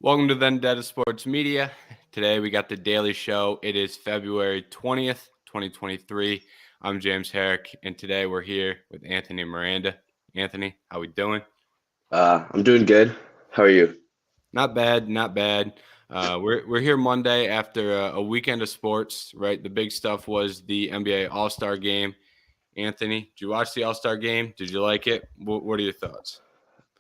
Welcome to Vendetta Sports Media. Today we got the Daily Show. It is February 20th, 2023. I'm James Herrick, and today we're here with Anthony and Miranda. Anthony, how we doing? I'm doing good. How are you? Not bad, not bad. We're here Monday after a weekend of sports, right? The big stuff was the NBA All-Star Game. Anthony, did you watch the All-Star Game? Did you like it? What are your thoughts?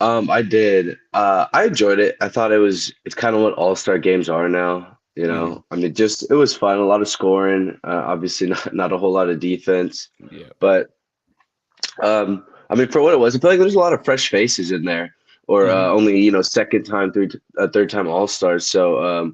I did. I enjoyed it. I thought it's kind of what all-star games are now. Hmm. I mean, just it was fun, a lot of scoring, obviously not a whole lot of defense, Yeah. but I mean, for what it was, I feel like there's a lot of fresh faces in there, or Hmm. only, second time, third time all-stars. So,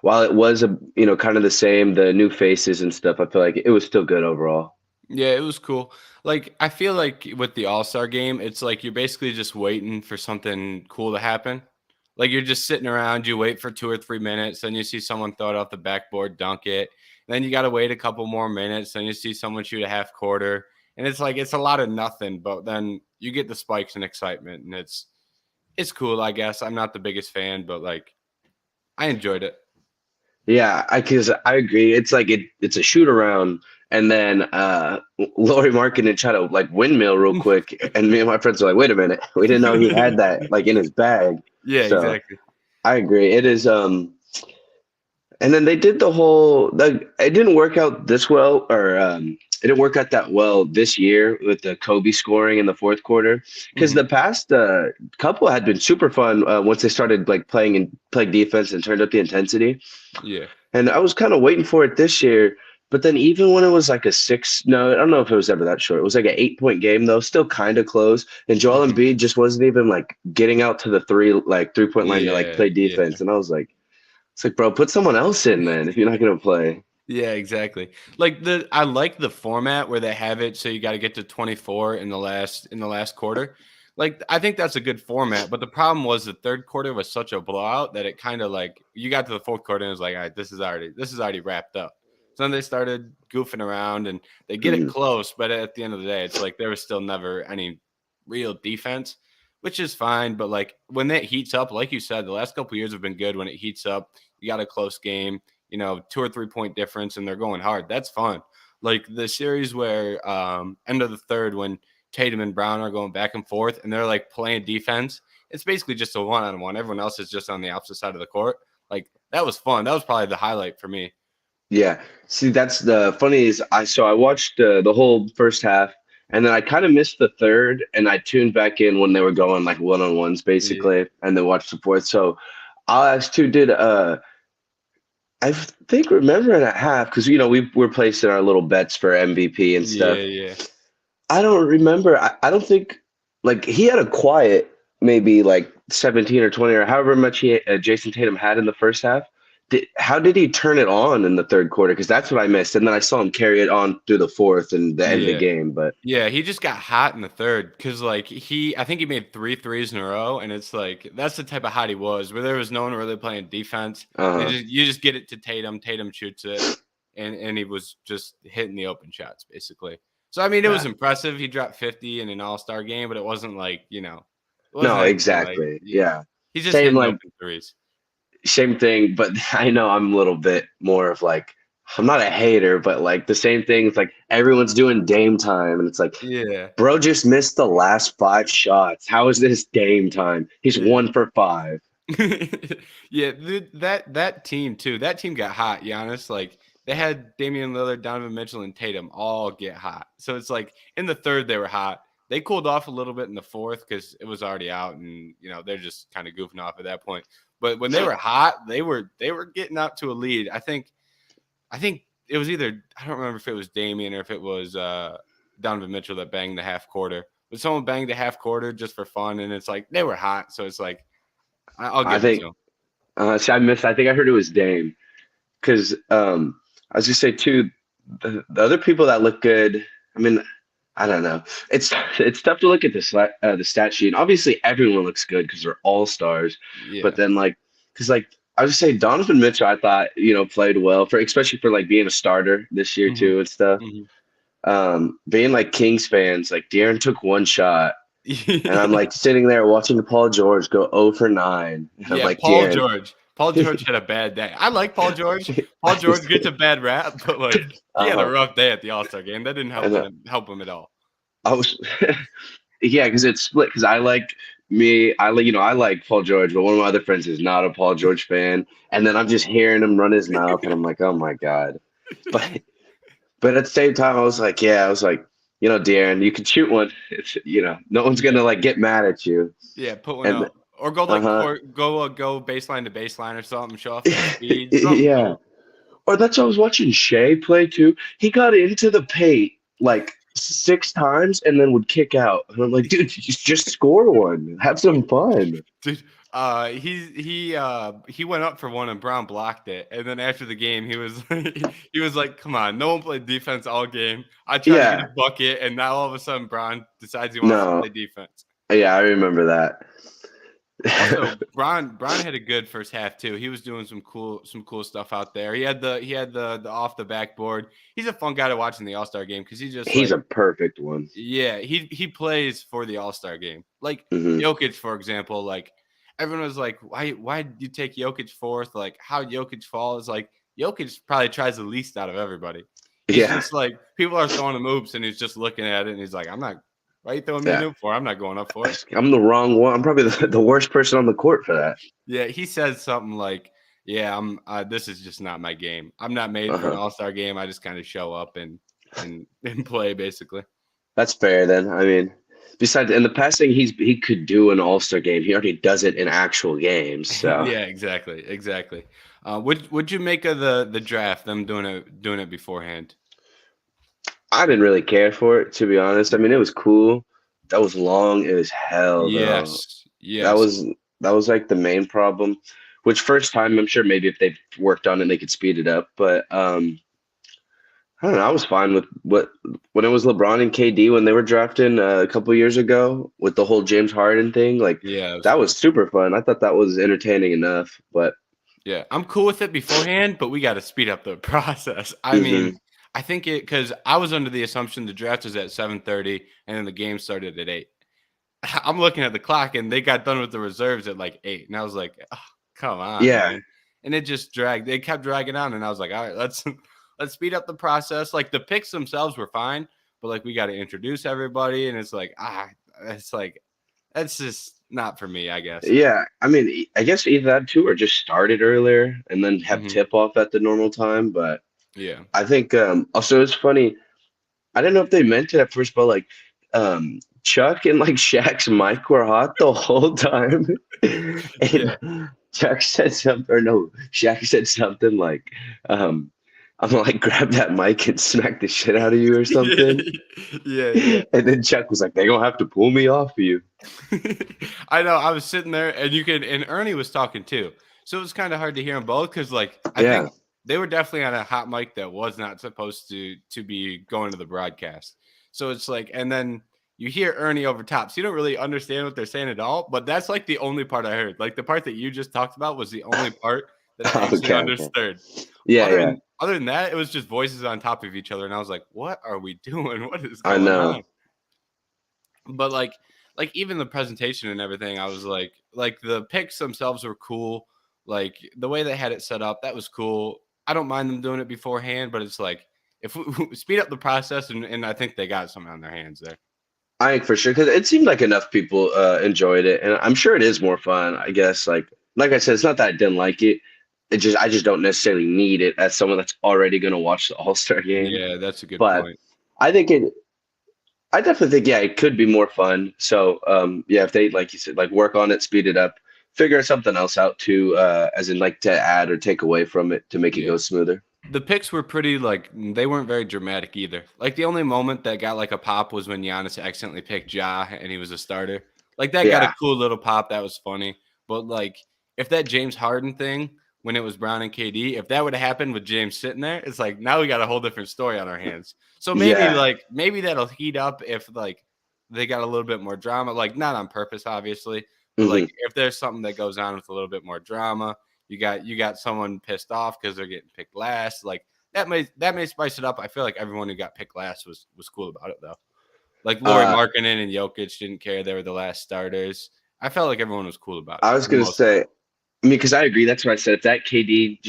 while it was kind of the same, the new faces and stuff, I feel like it was still good overall. Yeah, it was cool. Like, I feel like with the All-Star game, it's like you're basically just waiting for something cool to happen. Like you're just sitting around, you wait for 2 or 3 minutes, then you see someone throw it off the backboard, dunk it. Then you got to wait a couple more minutes, then you see someone shoot a half quarter, and it's like it's a lot of nothing. But then you get the spikes and excitement, and it's cool. I guess I'm not the biggest fan, but like I enjoyed it. Yeah, because I agree. It's like it's a shoot around, and then Laurie Markkinen tried to like windmill real quick, and me and my friends were like, "Wait a minute, we didn't know he had that like in his bag." Yeah, So exactly. I agree. It is and then they did the whole it didn't work out this well, or it didn't work out that well this year with the Kobe scoring in the fourth quarter, because Hmm. the past couple had been super fun once they started like playing defense and turned up the intensity. Yeah. And I was kind of waiting for it this year, but then even when it was like no, I don't know if it was ever that short. It was like an 8 point game though, still kind of close. And Joel Hmm. Embiid just wasn't even like getting out to the 3 point line to like Yeah. play Yeah. defense. And I was like, it's like, bro, put someone else in then if you're not gonna play. Yeah, exactly. Like I like the format where they have it so you got to get to 24 in the last quarter. Like I think that's a good format, but the problem was the third quarter was such a blowout that it kind of like you got to the fourth quarter and it was like, all right, this is already wrapped up. So then they started goofing around and they get it Mhm. close, but at the end of the day, it's like there was still never any real defense, which is fine. But like when it heats up, like you said, the last couple years have been good when it heats up. You got a close game, 2 or 3 point difference and they're going hard. That's fun. Like the series where end of the third when Tatum and Brown are going back and forth and they're like playing defense. It's basically just a one-on-one. Everyone else is just on the opposite side of the court. Like that was fun. That was probably the highlight for me. Yeah. See, that's the funny is I watched the whole first half, and then I kind of missed the third, and I tuned back in when they were going like one-on-ones Yeah. basically, and then watched the fourth. So I'll ask too, did I think remembering at half, because we're placing our little bets for MVP and Yeah, stuff. yeah. I don't remember. I don't think like he had a quiet maybe like 17 or 20 or however much Jason Tatum had in the first half. How did he turn it on in the third quarter? Because that's what I missed, and then I saw him carry it on through the fourth and the end of the Yeah. game. But Yeah, he just got hot in the third because, like, I think he made three threes in a row, and it's like that's the type of hot he was, where there was no one really playing defense. uh, You just get it to Tatum, Tatum shoots it, and he was just hitting the open shots basically. So I mean, it was yeah, impressive. He dropped 50 in an All Star game, but it wasn't like it wasn't no, anything like exactly, yeah, he's just same hitting like open threes. same thing. But I know I'm a little bit more of like I'm not a hater, but like the same thing. It's like everyone's doing Dame time, and it's like Yeah, bro just missed the last five shots. How is this Dame time? He's yeah. 1 for 5. Yeah, that team too. That team got hot, Giannis. Like they had Damian Lillard, Donovan Mitchell, and Tatum all get hot. So it's like in the third they were hot. They cooled off a little bit in the fourth because it was already out, and they're just kind of goofing off at that point. But when they were hot, they were getting out to a lead. I think it was either I don't remember if it was Damian or if it was Donovan Mitchell that banged the half quarter. But someone banged the half quarter just for fun, and it's like they were hot. So it's like I'll I give it to think them. see, I missed. I think I heard it was Dame because I was just say too. The other people that look good. I mean, I don't know. It's tough to look at the stat sheet. Obviously, everyone looks good because they're all stars. But Yeah. then like, because like I would just say Donovan Mitchell, I thought played well for especially for like being a starter this year Mhm. too and stuff. Mhm. Being like Kings fans, like De'Aaron took one shot. And I'm like sitting there watching Paul George go 0 for 9. And I'm Yeah, like, Paul Darren. George. Paul George had a bad day. I like Paul George. Paul George gets a bad rap, but like he had a uh-huh. rough day at the All-Star game. That didn't And help him at all. I was, yeah, because it's split. Because I like Paul George, but one of my other friends is not a Paul George fan. And then I'm just hearing him run his mouth, and I'm like, oh my God. But but at the same time, I was like, Darren, you can shoot one. No one's Yeah. gonna like get mad at you. Yeah, put one And up. Or go like uh-huh. court go baseline to baseline or something, show off that speed. Something Yeah. cool. Or that's what I was watching Shea play too. He got into the paint like 6 times and then would kick out. And I'm like, dude, just score one. Have some fun. Dude, he went up for one and Brown blocked it. And then after the game, he was like, "Come on, no one played defense all game. I tried to get a Yeah. bucket, and now all of a sudden Brown decides he wants to No. play defense." Yeah, I remember that. Also, Brown had a good first half too. He was doing some cool stuff out there. He had the off the backboard. He's a fun guy to watch in the All-Star game because he's just He's like a perfect one. yeah, he plays for the All-Star game. Like Hmm. Jokic, for example, like everyone was like, why did you take Jokic fourth? Like how Jokic falls? Like Jokic probably tries the least out of everybody. He's Yeah. just like people are throwing him oops and he's just looking at it and he's like, I'm not why are you throwing me an Yeah. oop for? I'm not going up for it. I'm the wrong one. I'm probably the worst person on the court for that. Yeah, he says something like, "Yeah, I'm. This is just not my game. I'm not made for an Uh-huh. all-star game. I just kind of show up and play, basically." That's fair then. I mean, besides in the passing, he could do an all-star game. He already does it in actual games. So Yeah, exactly, exactly. Would you make of the draft? Them doing it beforehand? I didn't really care for it, to be honest. I mean, it was cool. That was long as hell, though. Yes, That yes, was that was like the main problem. Which first time, I'm sure maybe if they worked on it, they could speed it up. But I don't know. I was fine with when it was LeBron and KD when they were drafting a couple years ago with the whole James Harden thing. Like yeah. It was that fun. was super fun. I thought that was entertaining enough. But Yeah, I'm cool with it beforehand, but we got to speed up the process. I mean, hmm I think it because I was under the assumption the draft was at 7:30 and then the game started at 8. I'm looking at the clock and they got done with the reserves at like 8. And I was like, oh, come on, yeah, man. And it just dragged. They kept dragging on. And I was like, all right, let's speed up the process. Like the picks themselves were fine, but like we got to introduce everybody. And it's like that's just not for me, I guess. yeah. I mean, I guess either that too, or just start it earlier and then have Hmm. tip off at the normal time. But Yeah. I think also it's funny. I didn't know if they meant it at first, but like Chuck and like Shaq's mic were hot the whole time. Yeah. And Chuck said something, or no, Shaq said something like, I'm gonna like grab that mic and smack the shit out of you or something. Yeah, yeah. And then Chuck was like, they're gonna have to pull me off of you. I know. I was sitting there, and Ernie was talking too, so it was kind of hard to hear them both because, like, I Yeah. think they were definitely on a hot mic that was not supposed to be going to the broadcast. So it's like, and then you hear Ernie over top, so you don't really understand what they're saying at all. But that's like the only part I heard. Like the part that you just talked about was the only part that I actually Okay, okay. understood. Yeah, yeah. Other than that, it was just voices on top of each other, and I was like, "What are we doing? What is I going know. on?" But like even the presentation and everything, I was like the picks themselves were cool. Like the way they had it set up, that was cool. I don't mind them doing it beforehand, but it's like if we speed up the process, and I think they got something on their hands there. I think for sure because it seemed like enough people enjoyed it, and I'm sure it is more fun. I guess like I said, it's not that I didn't like it. I just don't necessarily need it as someone that's already going to watch the All Star game. Yeah, that's a good But point. I think it. I definitely think yeah, it could be more fun. So yeah, if they like you said, like work on it, speed it up, figure something else out too, as in like to add or take away from it to make it Yeah. go smoother. The picks were pretty like they weren't very dramatic either. Like the only moment that got like a pop was when Giannis accidentally picked Ja and he was a starter. Like that got a Yeah, cool little pop. That was funny. But like if that James Harden thing when it was Brown and KD, if that would have happened with James sitting there, it's like now we got a whole different story on our hands. So yeah. maybe that'll heat up if like they got a little bit more drama. Like not on purpose, obviously, but like hmm if there's something that goes on with a little bit more drama you got someone pissed off because they're getting picked last. Like that may spice it up. I feel like everyone who got picked last was cool about it though. Like Lauri Uh, Markkanen and Jokic didn't care; they were the last starters. I felt like everyone was cool about it I was for the gonna most part. say, I mean, because I agree. That's what I said. If that KD,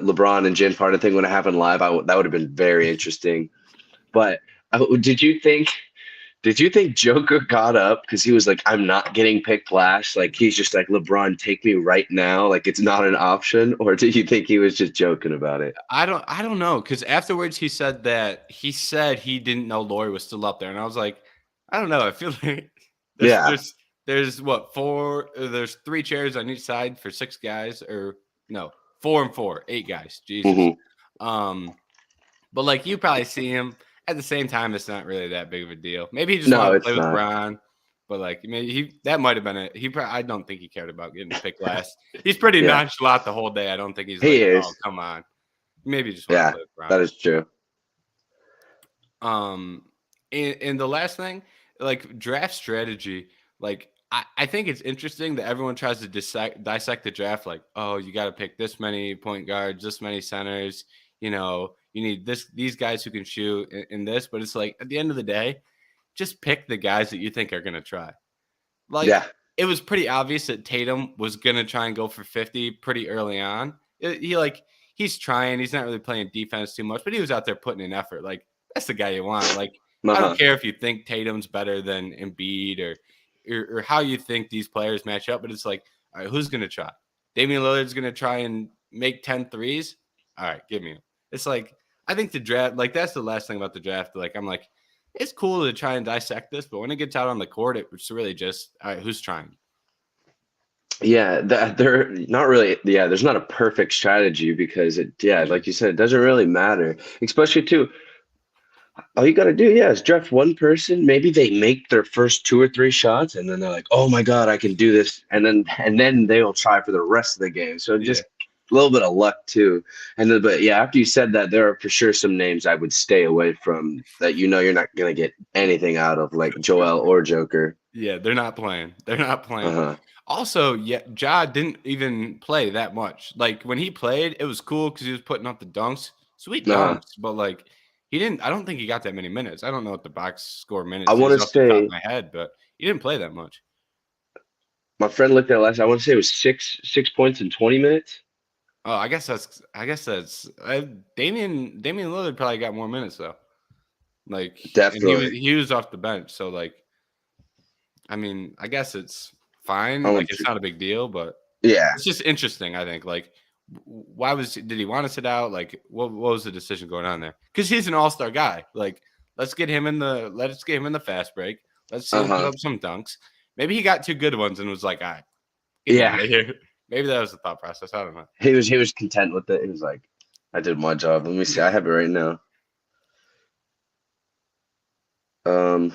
LeBron, and James Harden thing would have happened live, that would have been very interesting. But did you think? Did you think Joker got up because he was like, "I'm not getting picked last"? Like he's just like, "LeBron, take me right now." Like it's not an option, or did you think he was just joking about it? I don't know because afterwards he said he didn't know Lauri was still up there, and I was like, I don't know. I feel like there's Yeah. there's there's what four? There's three chairs on each side for six guys, or no, four and four, eight guys. Jesus. Hmm. Um, but like you probably see him at the same time. It's not really that big of a deal. Maybe he just No, wanted to play it's with not. Bron. But like maybe that might have been it. I don't think he cared about getting picked last. He's pretty Yeah, nonchalant the whole day. I don't think he's he like, oh is. come on. Maybe you just want to Yeah, play with that Bron. is true. Um, and the last thing, like draft strategy, like I think it's interesting that everyone tries to dissect the draft. Like, oh, you got to pick this many point guards, this many centers. You need these guys who can shoot in this. But it's like at the end of the day, just pick the guys that you think are gonna try. Like Yeah. it was pretty obvious that Tatum was gonna try and go for 50 pretty early on. He's trying. He's not really playing defense too much, but he was out there putting in effort. Like that's the guy you want. Like I don't Uh-huh. care if you think Tatum's better than Embiid or how you think these players match up, but it's like, all right, who's gonna try? Damian Lillard's gonna try and make 10 threes. All right, give me him. It's like I think the draft, like that's the last thing about the draft. Like I'm like, it's cool to try and dissect this, but when it gets out on the court, it's really just all right, who's trying? Yeah, they're not really. Yeah, there's not a perfect strategy because yeah, Yeah. like you said, it doesn't really matter. Especially too, all you got to do, yeah, is draft one person. Maybe they make their first two or three shots, and then they're like, "Oh my God, I can do this," and then they will try for the rest of the game. So Yeah. just a little bit of luck too. And then, but yeah, after you said that, there are for sure some names I would stay away from that you're not gonna get anything out of, like Joel or Joker. Yeah, they're not playing. They're not playing. Uh-huh. Also, yeah, Ja didn't even play that much. Like when he played, it was cool because he was putting up the dunks, sweet Uh-huh. dunks. But like he didn't. I don't think he got that many minutes. I don't know what the box score I minutes want is to off the top of say my head, but he didn't play that much. my friend looked at it last. I want to say it was six points in 20 minutes. Oh, I guess that's Damian Lillard probably got more minutes though. Like, and he was Definitely. he was off the bench, so like, I mean, I guess it's I fine. Like, want it's to. not a big deal, but Yeah. it's just interesting. I think. Like, why did he want to sit out? Like, what was the decision going on there? Because he's an all-star guy. Like, let's get him in the fast break. Let's see him put Uh-huh. up some dunks. Maybe he got two good ones and was like, all right, get me Yeah. out of here. Maybe that was the thought process. I don't know. He was content with it. He was like, I did my job. Let me see. I have it right now. Um,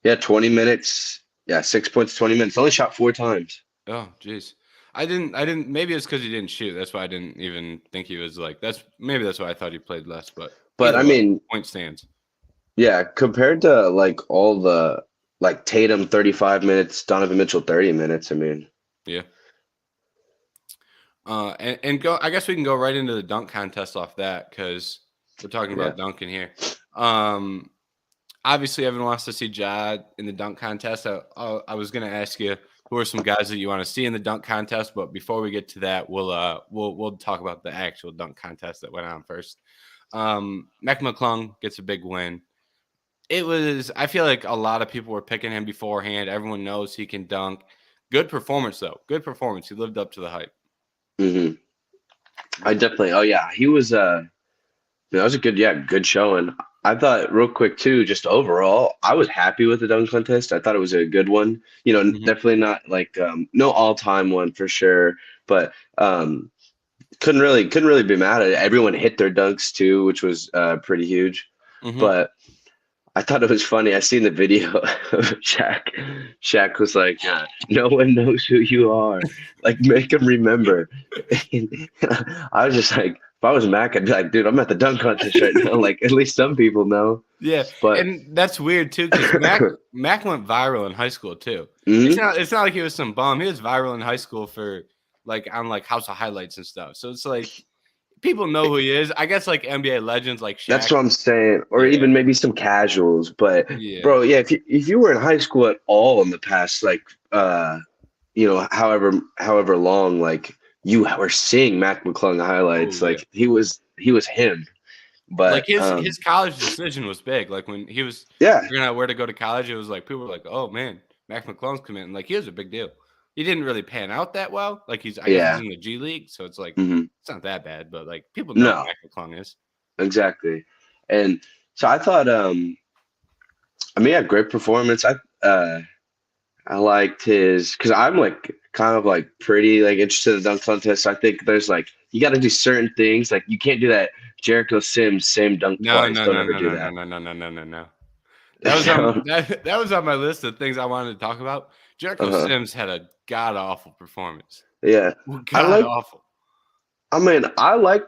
yeah, 20 minutes. Yeah, 6 points, 20 minutes. Only shot four times. Oh, jeez. I didn't. Maybe it's because he didn't shoot. That's why I didn't even think he was like. That's why I thought he played less. But But either I way, mean, point stands. yeah, compared to like all the like Tatum 35 minutes, Donovan Mitchell 30 minutes. I mean, Yeah. And go. I guess we can go right into the dunk contest off that because we're talking yeah. about dunking here. Um, Obviously, everyone wants to see Jad in the dunk contest. I was going to ask you who are some guys that you want to see in the dunk contest, but before we get to that, we'll talk about the actual dunk contest that went on first. Mac McClung gets a big win. I feel like a lot of people were picking him beforehand. Everyone knows he can dunk. Good performance though. Good performance. He lived up to the hype. Hmm. I definitely. Oh yeah, he was. That was a good, yeah, good showing. I thought real quick too, just overall, I was happy with the dunk contest. I thought it was a good one. Hmm. Definitely not like no all-time one for sure, but couldn't really be mad at it. Everyone hit their dunks too, which was pretty huge. Hmm. But I thought it was funny. I seen the video of Shaq. Shaq was like, "No one knows who you are. Like, make him remember." And I was just like, if I was Mac, I'd be like, "Dude, I'm at the dunk contest right now. Like, at least some people know." Yeah, But and that's weird too because Mac went viral in high school too. It's mhm, not it's not like he was some bum. He was viral in high school for like on like House of Highlights and stuff. So it's like people know who he is. I guess like NBA legends like That's Shaq. what I'm saying, or Yeah, even maybe some casuals. But yeah. bro, yeah, if you were in high school at all in the past, like however long, like you were seeing Mac McClung Oh highlights, yeah. like he was him. Like But his college decision was big. Like when he was yeah, figuring out where to go to college, it was like people were like, "Oh man, Mac McClung's committing." Like he was a big deal. He didn't really pan out that well. Like I guess he's yeah, in the G League, so it's like hmm it's not that bad. But like people know who no, Mac McClung is. exactly. And so I thought, I mean, yeah, great performance. I liked his because I'm like kind of like pretty like interested in the dunk contest. I think there's like you got to do certain things. Like you can't do that Jericho Sims same dunk No, twice. no, Don't no, ever no, do no, no, that. no, no, no, no, no, no. That was on that was on my list of things I wanted to talk about. Jericho Uh-huh. Sims had a god awful performance. Yeah. I God like awful. I mean, I like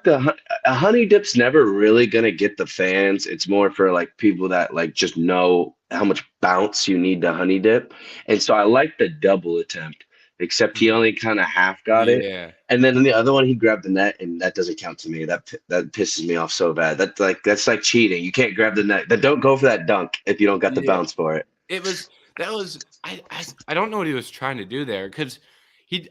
honey dip's never really gonna get the fans. It's more for like people that like just know how much bounce you need to honey dip. And so I like the double attempt, except he Mhm. only kind of half got it. Yeah. And then in the other one, he grabbed the net, and that doesn't count to me. That pisses me off so bad. That's like cheating. You can't grab the net. Then don't go for that dunk if you don't got the Yeah. bounce for it. It was that was I don't know what he was trying to do there because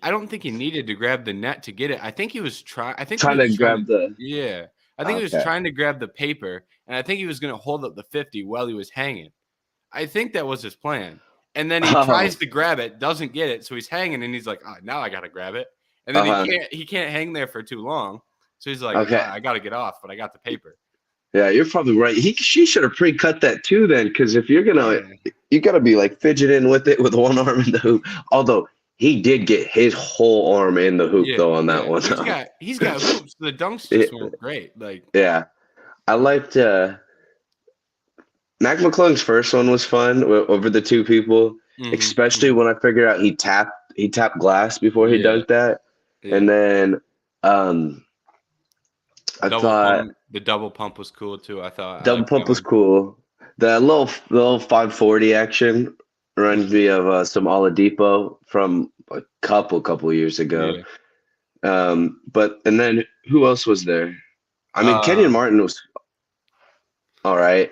I don't think he needed to grab the net to get it. I think what Trying he to was trying to grab the yeah. I think he was okay. trying to grab the paper, and I think he was gonna hold up the 50 while he was hanging. I think that was his plan. And then he Oh, tries to grab it, doesn't get it, so he's hanging and he's like, "Oh, now I gotta grab it." And then uh-huh. he can't hang there for too long. So he's like, Okay. I gotta get off, but I got the paper." Yeah, you're probably right. She should have pre-cut that too then, because if you're gonna, Yeah. you gotta be like fidgeting with it with one arm in the hoop. Although he did get his whole arm in the hoop Yeah, though on that yeah. one. He's got hoops. The dunks Yeah, just weren't great. Like, yeah. I liked Mac McClung's first one was fun over the two people, mhm, especially mhm. when I figured out he tapped glass before he Yeah, dunked that, and yeah. then um I thought The double pump was cool too. I double like that pump was one. cool. The little 540 action reminds Mhm. me of some Oladipo from a couple years ago. Yeah. But and then who else was there? I mean, Kenyon Um, Martin was all right.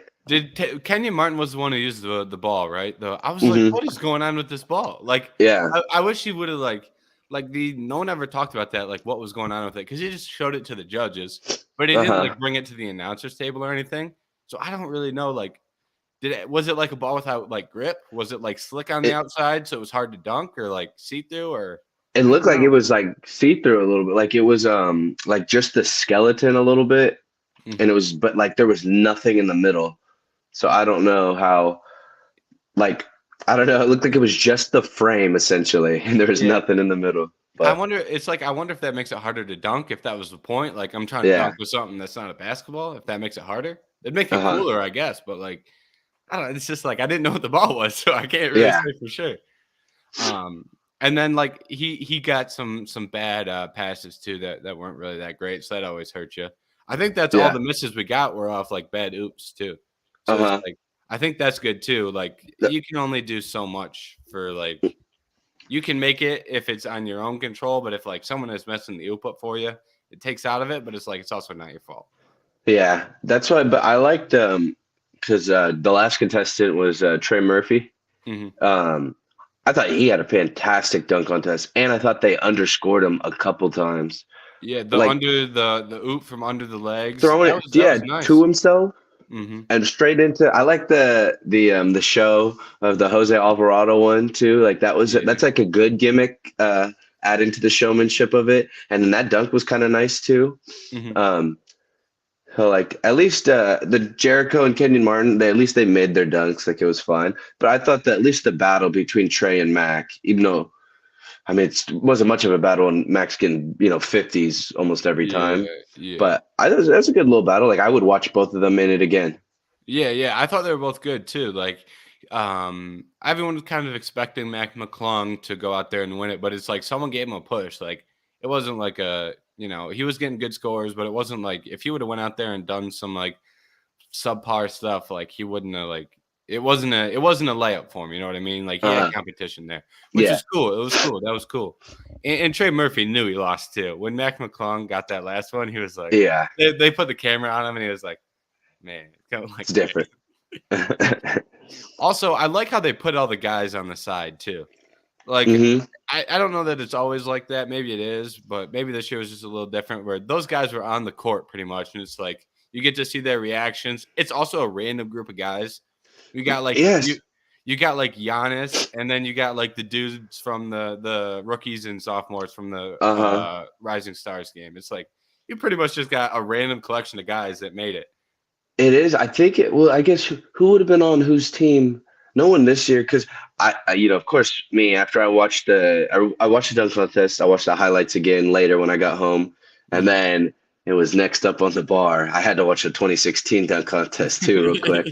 Kenyon Martin was the one who used the ball, right? I was like, Hmm. "What is going on with this ball?" Like, Yeah. I wish he would have the no one ever talked about that, like what was going on with it, because he just showed it to the judges, but he didn't Uh-huh. like bring it to the announcers table or anything. So I don't really know. Like, was it like a ball without like grip? Was it like slick on the It outside, so it was hard to dunk, or like see through, or it I looked don't like it know. was like see-through a little bit. Like it was like just the skeleton a little bit. And it Mhm. was but like there was nothing in the middle. So I don't know how like I don't know. It looked like it was just the frame essentially, and there was Yeah. nothing in the middle. But I wonder if that makes it harder to dunk, if that was the point. Like, I'm trying to yeah, dunk with something that's not a basketball, if that makes it harder. It'd make it uh-huh. cooler, I guess, but, like, I don't know, it's just, like, I didn't know what the ball was, so I can't really Yeah, say for sure. Um, and then, like, he got some bad, passes too that weren't really that great, so that always hurts you. I think that's all yeah, the misses we got were off, like, bad oops too. So it's uh-huh. like I think that's good too, like, Th- you can only do so much for, like you can make it if it's on your own control, but if like someone is messing the oop up for you, it takes out of it, but it's like it's also not your fault. Yeah, that's why. But I liked because the last contestant was Trey Murphy. Mhm. Um, I thought he had a fantastic dunk contest, and I thought they underscored him a couple times. Yeah, the Like under the oop from under the legs, throwing it, that yeah, was to nice. himself Mhm. and straight into. I like the show of the Jose Alvarado one too. Like Yeah. that's like a good gimmick, adding to the showmanship of it. And then that dunk was kind of nice too. Mhm. Um, so like at least the Jericho and Kenyon Martin, at least they made their dunks. Like it was fine. But I thought that at least the battle between Trey and Mac, even though I mean it wasn't much of a battle, and Mac's getting 50s almost every Yeah, time. yeah. But that's a good little battle. Like I would watch both of them in it again. Yeah, yeah, I thought they were both good too. Like, everyone was kind of expecting Mac McClung to go out there and win it, but it's like someone gave him a push. Like, it wasn't like he was getting good scores, but it wasn't like if he would have went out there and done some like subpar stuff, like he wouldn't have like it wasn't a layup for him. You know what I mean? Like he had Uh, competition there, which yeah. is cool. It was cool. That was cool. And Trey Murphy knew he lost too. When Mac McClung got that last one, he was like, Yeah, they put the camera on him, and he was like, man, kind of like, it's man. different. Also, I like how they put all the guys on the side too. Like, Hmm. I don't know that it's always like that. Maybe it is, but maybe this year was just a little different where those guys were on the court pretty much. And it's like you get to see their reactions. It's also a random group of guys. You got like Yes. you got like Giannis, and then you got like the dudes from the rookies and sophomores from the Uh-huh. Rising Stars game. It's like you pretty much just got a random collection of guys that made it. It is. I think it. Well, I guess who would have been on whose team? No one this year, because of course, me. After I watched the dunk contest. I watched the highlights again later when I got home, and Mhm. then it was next up on the bar. I had to watch the 2016 dunk contest too, real quick.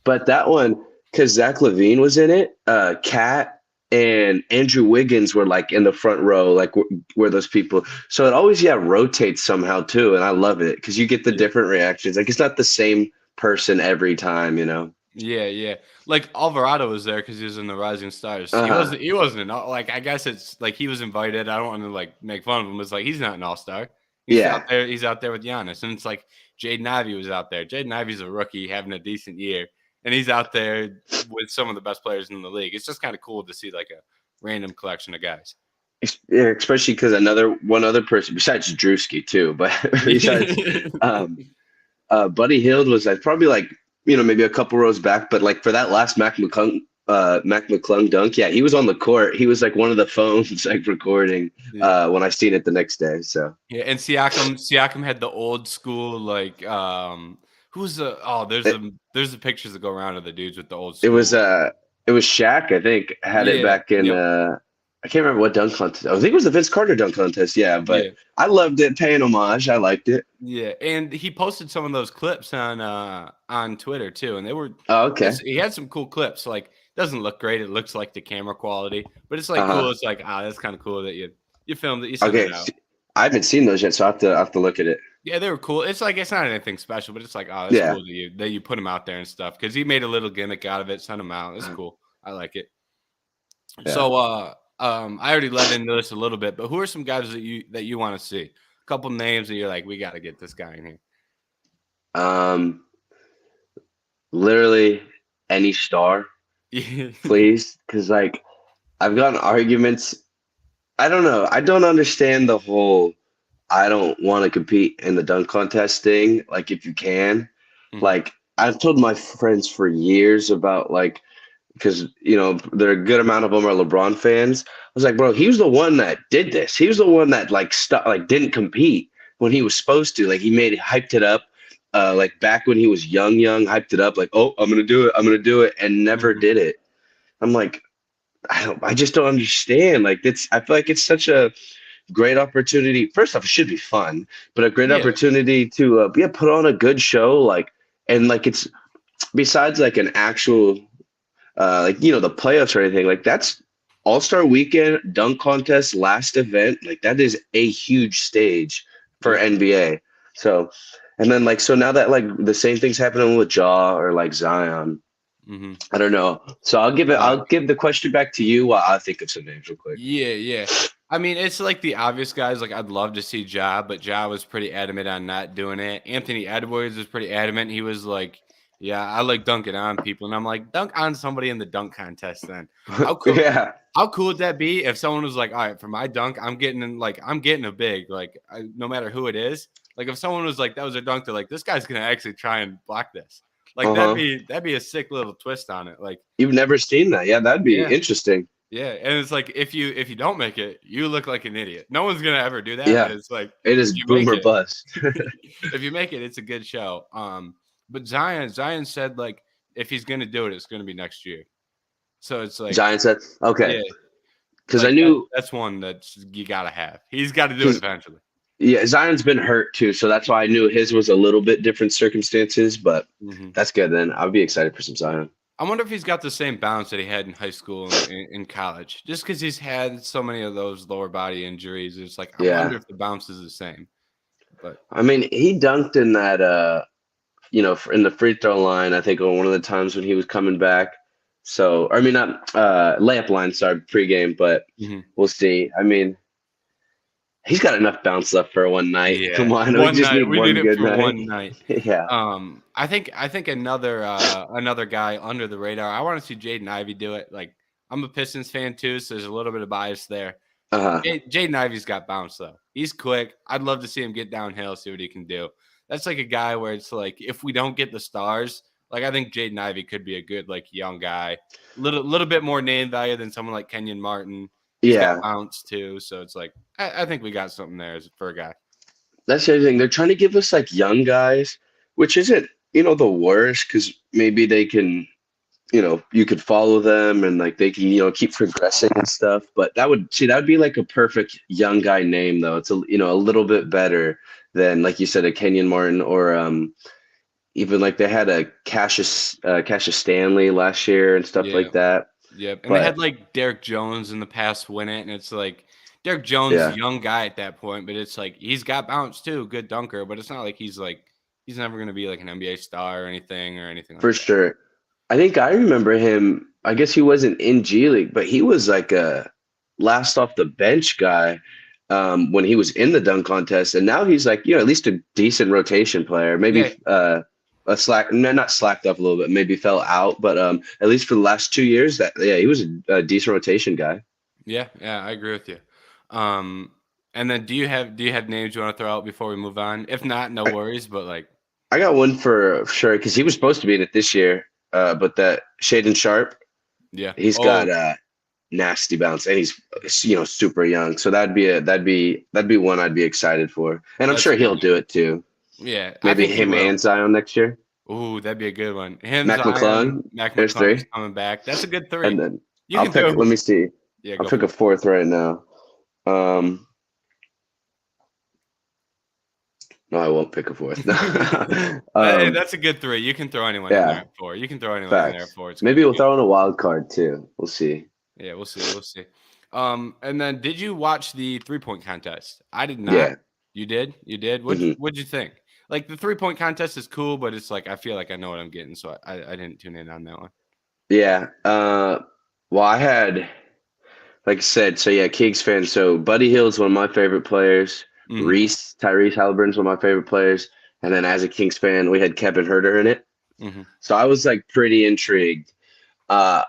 But that one, because Zach Levine was in it, Cat and Andrew Wiggins were like in the front row, like where those people. So it always rotates somehow too, and I love it because you get the Yeah. different reactions. Like it's not the same person every time, you know. Yeah, yeah. Like Alvarado was there because he was in the Rising Stars. He Uh-huh. wasn't. He wasn't an all. Like I guess it's like he was invited. I don't want to like make fun of him. It's like he's not an all star. He's out Yeah. there. He's out there with Giannis, and it's like Jaden Ivey was out there. Jaden Ivey's a rookie having a decent year, and he's out there with some of the best players in the league. It's just kind of cool to see like a random collection of guys. Yeah, especially because one other person besides Drewski too, but besides Buddy Hield was like probably like maybe a couple rows back, but like for that last Mac McClung dunk, yeah, he was on the court. He was like one of the phones like recording Yeah. when I seen it the next day. So Yeah, and Siakam had the old school like who's the it, there's the pictures that go around of the dudes with the old it was school. it was Shaq, I think, had it Yeah, back in yep, I can't remember what dunk contest. I think it was the Vince Carter dunk contest, yeah, but yeah, I loved it, paying homage. I liked it. yeah. And he posted some of those clips on Twitter too, and they were Oh, okay. he had some cool clips. Like doesn't look great. It looks like the camera quality, but it's like cool. Uh-huh. It's like that's kind of cool that you filmed it, you sent it Okay. out. I haven't seen those yet, so I have to look at it. Yeah, they were cool. It's like it's not anything special, but it's like it's Yeah. cool that you put them out there and stuff because he made a little gimmick out of it, sent them out. It's cool. I like it. Yeah. So, I already led into this a little bit, but who are some guys that you want to see? A couple names that you're like, we got to get this guy in here. Um, literally any star, Yeah. please, because like I've gotten arguments. I don't know. I don't understand the whole I don't want to compete in the dunk contest thing. Like if you can, Mhm. like I've told my friends for years about like because there are a good amount of them are LeBron fans. I was like, bro, he was the one that did this. He was the one that like didn't compete when he was supposed to. Like he made hyped it up. Like back when he was young, hyped it up. Like, oh, I'm gonna do it, and never Mhm. did it. I'm like, I just don't understand. Like I feel like it's such a great opportunity. First off, it should be fun, but a great Yeah. opportunity to put on a good show. Like, and like it's besides like an actual like the playoffs or anything like that's All-Star Weekend, dunk contest, last event. Like that is a huge stage for Yeah. NBA. So, and then like so now that like the same thing's happening with Jaw or like Zion. Hmm. I don't know. So I'll give the question back to you while I think of some names real quick. Yeah, yeah. I mean, it's like the obvious guys. Like, I'd love to see Ja, but Ja was pretty adamant on not doing it. Anthony Edwards was pretty adamant. He was like, "Yeah, I like dunking on people," and I'm like, "Dunk on somebody in the dunk contest." Then how cool? Yeah. How cool would that be if someone was like, "All right, for my dunk, I'm getting a big like, no matter who it is." Like, if someone was like, "That was a dunk," they're like, "This guy's gonna actually try and block this." Like, Uh-huh. that'd be a sick little twist on it. Like, You've never seen that. Yeah, that'd be yeah. interesting. Yeah, and it's like if you don't make it, you look like an idiot. No one's gonna ever do that, but Yeah. it's like It if is you make boomer it, bust. if you make it, it's a good show. But Zion said like if he's gonna do it, it's gonna be next year. So it's like Giants said, okay. yeah, Because I that knew that's one that you gotta have. He's got to do it because eventually. yeah, Zion's been hurt too, so that's why I knew his was a little bit different circumstances, but Hmm. that's good then. I'll be excited for some Zion. I wonder if he's got the same bounce that he had in high school and in college. Just because he's had so many of those lower body injuries, it's like I wonder Yeah. if the bounce is the same. But I mean, he dunked in that in the free throw line, I think on one of the times when he was coming back. So, I mean not layup line, sorry, pregame, but mhm. we'll see. I mean, He's got enough bounce left for one night. Yeah, Come on, we one just night. need We need one it good for night. one night. Yeah. I think another guy under the radar. I want to see Jaden Ivey do it. Like, I'm a Pistons fan too, so there's a little bit of bias there. Uh-huh. Jaden Ivey's got bounce though. He's quick. I'd love to see him get downhill, see what he can do. That's like a guy where it's like if we don't get the stars, like I think Jaden Ivey could be a good like young guy, little bit more name value than someone like Kenyon Martin. He's got Yeah. bounce too, so it's like I think we got something there for a guy. That's the other thing. They're trying to give us like young guys, which isn't, the worst because maybe they can, you could follow them and like they can, keep progressing and stuff. But that would be like a perfect young guy name though. It's a little bit better than like you said, a Kenyon Martin or even like they had a Cassius Stanley last year and stuff Yeah. like that. Yep. And they had But like Derek Jones in the past win it, and it's like Derek Jones, yeah, young guy at that point, but it's like he's got bounce too, good dunker, but it's not like he's never gonna be like an NBA star or anything like for that. sure. I think I remember him. I guess he wasn't in G League, but he was like a last off the bench guy when he was in the dunk contest, and now he's like at least a decent rotation player. Yeah, Maybe a slack, no, not slacked up a little bit, maybe fell out, but at least for the last 2 years, that yeah, he was a decent rotation guy. yeah, I agree with you. Um, and then do you have names you want to throw out before we move on? If not, no I, worries, but like I got one for sure because he was supposed to be in it this year, but that Shaden Sharp, yeah. he's got Oh, nasty bounce, and he's super young. So that'd be one I'd be excited for, and I'm that's a sure good he'll name. do it too. Yeah, I Maybe think he him will. and Zion next year. Ooh, that'd be a good one. Him, Mac Zion, McClung, Mac there's McClung is three, coming back. That's a good three. and then You I'll can pick. Let throw. me see. Yeah, I'll go pick for a it. fourth right now. No, I won't pick a fourth. Hey, um, that's a good three. You can throw anyone in there yeah, at four. You can throw anyone in there at facts. four. It's Maybe gonna be we'll good. throw in a wild card too. We'll see. Yeah, we'll see. We'll see. And then did you watch the 3-point contest? I did not. Yeah. You did? You did? hmm What'd you think? Like the 3-point contest is cool, but it's like I feel like I know what I'm getting, so I didn't tune in on that one. Yeah. Well, I had, like I said, so yeah, Kings fan. So Buddy Hield's one of my favorite players. Hmm. Tyrese Halliburton's one of my favorite players. And then as a Kings fan, we had Kevin Herter in it. Hmm. So I was like pretty intrigued. Uh,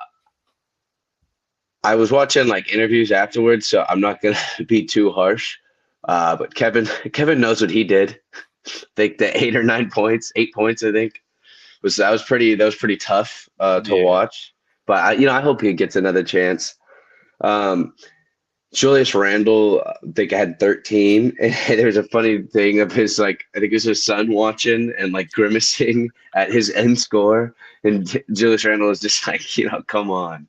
I was watching like interviews afterwards, so I'm not gonna be too harsh. But Kevin knows what he did. I think the 8 or 9 points, 8 points, I think that was pretty tough to Yeah. watch. But I hope he gets another chance. Um, Julius Randle, I think had 13. And there's a funny thing of his like I think it was his son watching and like grimacing at his end score, and Julius Randle is just like come on.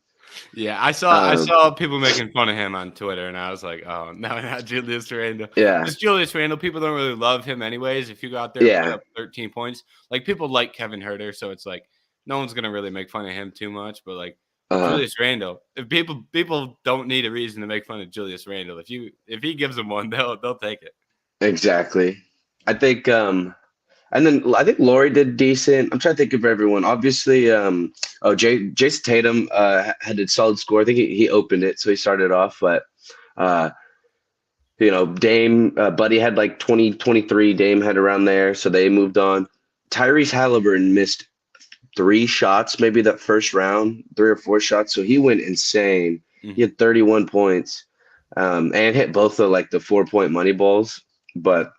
Yeah, I Um, saw people making fun of him on Twitter, and I was like, oh no, not Julius Randle. yeah, Just Julius Randle. People don't really love him anyways. If you go out there and put yeah, up 13 points, like people like Kevin Herter, so it's like no one's gonna really make fun of him too much. But like uh, Julius Randle, if people don't need a reason to make fun of Julius Randle. If he gives them one, they'll take it. exactly. I think and then I think Laurie did decent. I'm trying to think of everyone. Obviously, Jason Tatum had a solid score. I think he opened it, so he started off. But uh, Dame, Buddy had like 20, 23. Dame had around there, so they moved on. Tyrese Halliburton missed 3 shots, maybe that first round, 3 or 4 shots. So he went insane. He Hmm. had 31 points, and hit both of like the 4 point money balls. But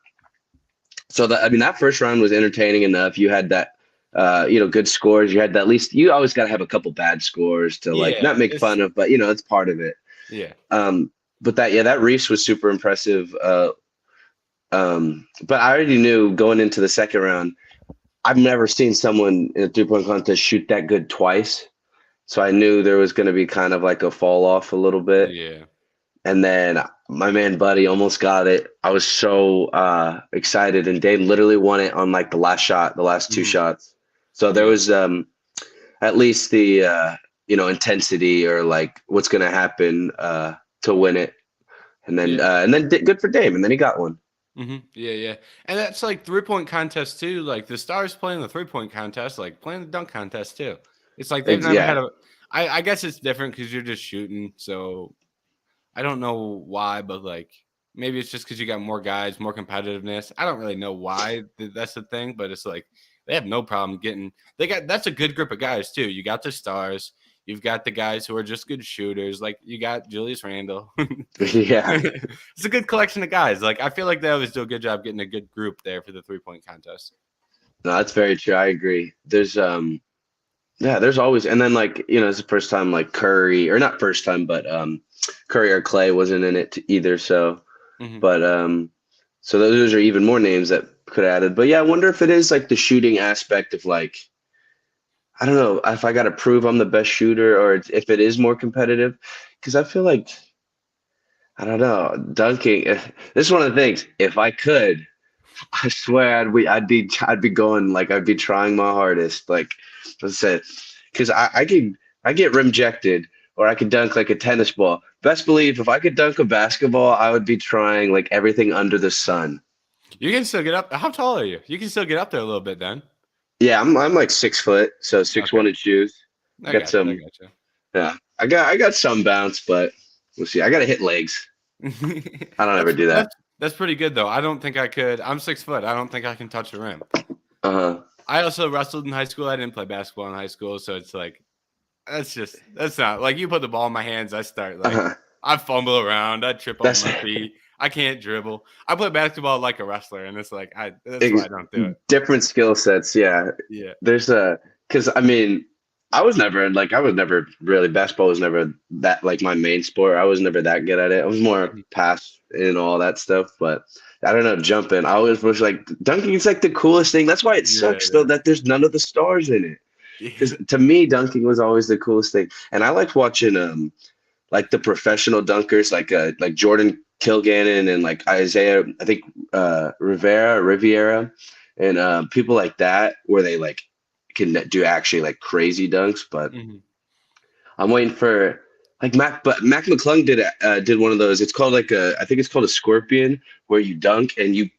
so that I mean that first round was entertaining enough. You had that good scores. You had that at least you always got to have a couple bad scores to like Yeah, not make it's fun of, but it's part of it. yeah, But that Reese was super impressive. But I already knew going into the second round, I've never seen someone in a 3 point contest shoot that good twice. So I knew there was going to be kind of like a fall off a little bit. yeah, And then my man Buddy almost got it. I was so excited, and Dave literally won it on like the last shot, the last two hmm, shots. So there yeah, was at least the intensity or like what's going to happen to win it, yeah. and then good for Dame, and then he got one. Yeah, yeah. And that's like 3-point contest too. Like the stars playing the 3-point contest, like playing the dunk contest too. It's like they've never had Yeah, a I guess it's different because you're just shooting. So I don't know why, but like Maybe it's just because you got more guys, more competitiveness. I don't really know why that's the thing, but it's like they have no problem getting. They got that's a good group of guys too. You got the stars. You've got the guys who are just good shooters. Like you got Julius Randle. Yeah, It's a good collection of guys. Like I feel like they always do a good job getting a good group there for the 3-point contest. no, that's very true. I agree. Yeah, there's always, and then like it's the first time like Curry, or not first time, but Curry or Clay wasn't in it either. So, Hmm. but so those are even more names that could have added. But yeah, I wonder if it is like the shooting aspect of like I don't know if I got to prove I'm the best shooter or if it is more competitive, because I feel like I don't know dunking. This is one of the things. If I could, I swear I'd be going like I'd be trying my hardest. Like I said, because I get rimjected or I could dunk like a tennis ball. Best believe if I could dunk a basketball, I would be trying like everything under the sun. You can still get up. How tall are you? You can still get up there a little bit then. Yeah, I'm like 6 foot, so 6'1" Okay, in shoes. I Got got you. I some, got yeah. I got some bounce, but we'll see. I gotta hit legs. you. I don't ever that's do that. that's pretty good though. I don't think I could. I'm 6 foot. I don't think I can touch the rim. Uh-huh. I also wrestled in high school. I didn't play basketball in high school, so it's like that's not like you put the ball in my hands. I start like Uh-huh. I fumble around. I trip over That's my feet. I can't dribble. I play basketball like a wrestler, and it's like that's why ex I don't do it. different skill sets. Yeah. Yeah. There's because I mean, I was never really basketball was never that like my main sport. I was never that good at it. I was more Mhm. pass and all that stuff, but I don't know, jumping. I always was like dunking is like the coolest thing. That's why it Yeah. sucks though that there's none of the stars in it. Yeah. Because to me, dunking was always the coolest thing. And I liked watching like the professional dunkers like Jordan Kilgannon and like Isaiah, I think Riviera and people like that where they like can do actually like crazy dunks. But Mhm. I'm waiting for like Mac McClung did one of those. It's called like I think it's called a scorpion where you dunk and you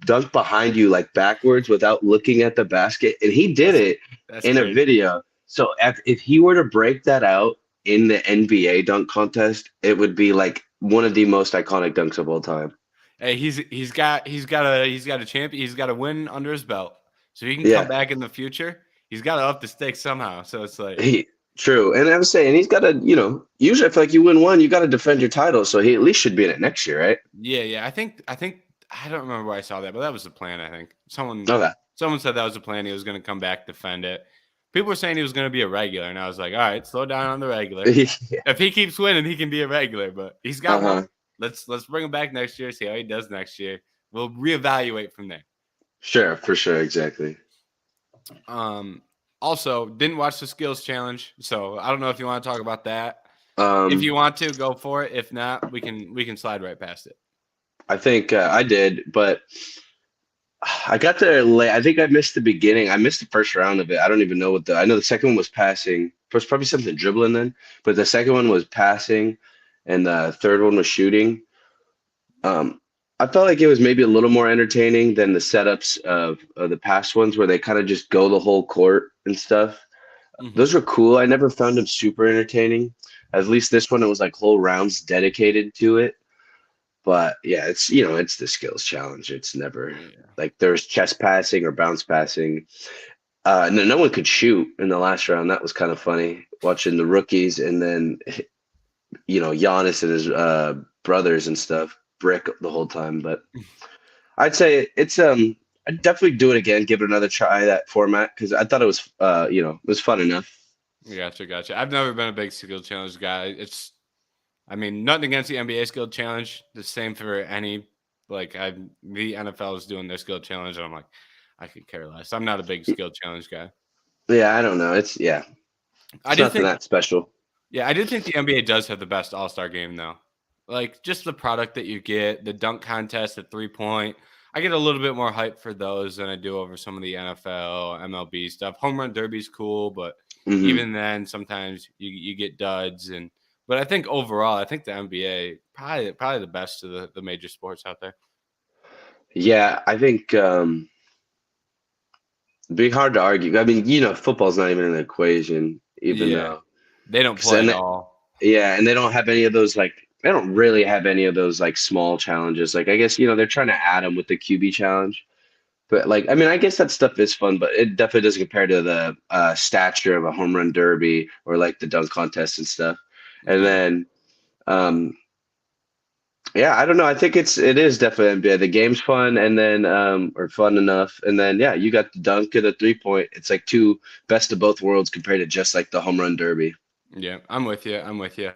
dunk behind you like backwards without looking at the basket. And he did That's it that's in a crazy. video. So if he were to break that out in the NBA dunk contest, it would be like one of the most iconic dunks of all time. Hey, he's got a champion. He's got a win under his belt, so he can come Yeah, back in the future. He's got to up the stakes somehow. So it's like, he true. And I was saying he's got to, usually I feel like you win one, you got to defend your title. So he at least should be in it next year, right? yeah. I think I don't remember where I saw that, but that was the plan. I think Okay. someone said that was the plan. He was going to come back, defend it. People were saying he was going to be a regular, and I was like, all right, slow down on the regular. Yeah. If he keeps winning, he can be a regular. But he's got one. Uh-huh. Let's bring him back next year. See how he does next year. We'll reevaluate from there. Sure, for sure, exactly. Um, Also, didn't watch the skills challenge, so I don't know if you want to talk about that. If Um, you want to, go for it. If not, we can slide right past it. I think I did, but I got there late. I think I missed the beginning. I missed the first round of it. I don't even know what I know the second one was passing. First, probably something dribbling then, but the second one was passing, and the third one was shooting. Um, I felt like it was maybe a little more entertaining than the setups of the past ones where they kind of just go the whole court and stuff. Hmm. Those were cool. I never found them super entertaining. At least this one, it was like whole rounds dedicated to it. But yeah, it's the skills challenge. It's never Yeah. like there's chest passing or bounce passing. No one could shoot in the last round. That was kind of funny watching the rookies and then Giannis and his brothers and stuff brick the whole time. But I'd say I'd definitely do it again, give it another try that format because I thought it was it was fun enough. Gotcha. I've never been a big skill challenge guy. I mean, nothing against the NBA skill challenge. The same for any, like, the NFL is doing their skill challenge, and I'm like, I could care less. I'm not a big skill challenge guy. Yeah, I don't know. I It's do nothing think, that special. yeah, I do think the NBA does have the best All Star game though. Like, just the product that you get, the dunk contest, the 3-point. I get a little bit more hype for those than I do over some of the NFL, MLB stuff. Home run derby's cool, but Hmm. even then, sometimes you get duds. But I think overall, I think the NBA probably the best of the major sports out there. Yeah, I think it'd be hard to argue. I mean, football's not even an equation, even Yeah, though. they don't 'Cause play then at all. yeah, and they don't have any of those like they don't really have any of those like small challenges. Like I guess they're trying to add them with the QB challenge. But like, I mean, I guess that stuff is fun, but it definitely doesn't compare to the stature of a home run derby or like the dunk contest and stuff. And Yeah. then, um, yeah, I don't know. I think it is definitely NBA. The game's fun, and then or fun enough, and then yeah, you got the dunk and the 3 point. It's like two best of both worlds compared to just like the home run derby. Yeah, I'm with you. I'm with you.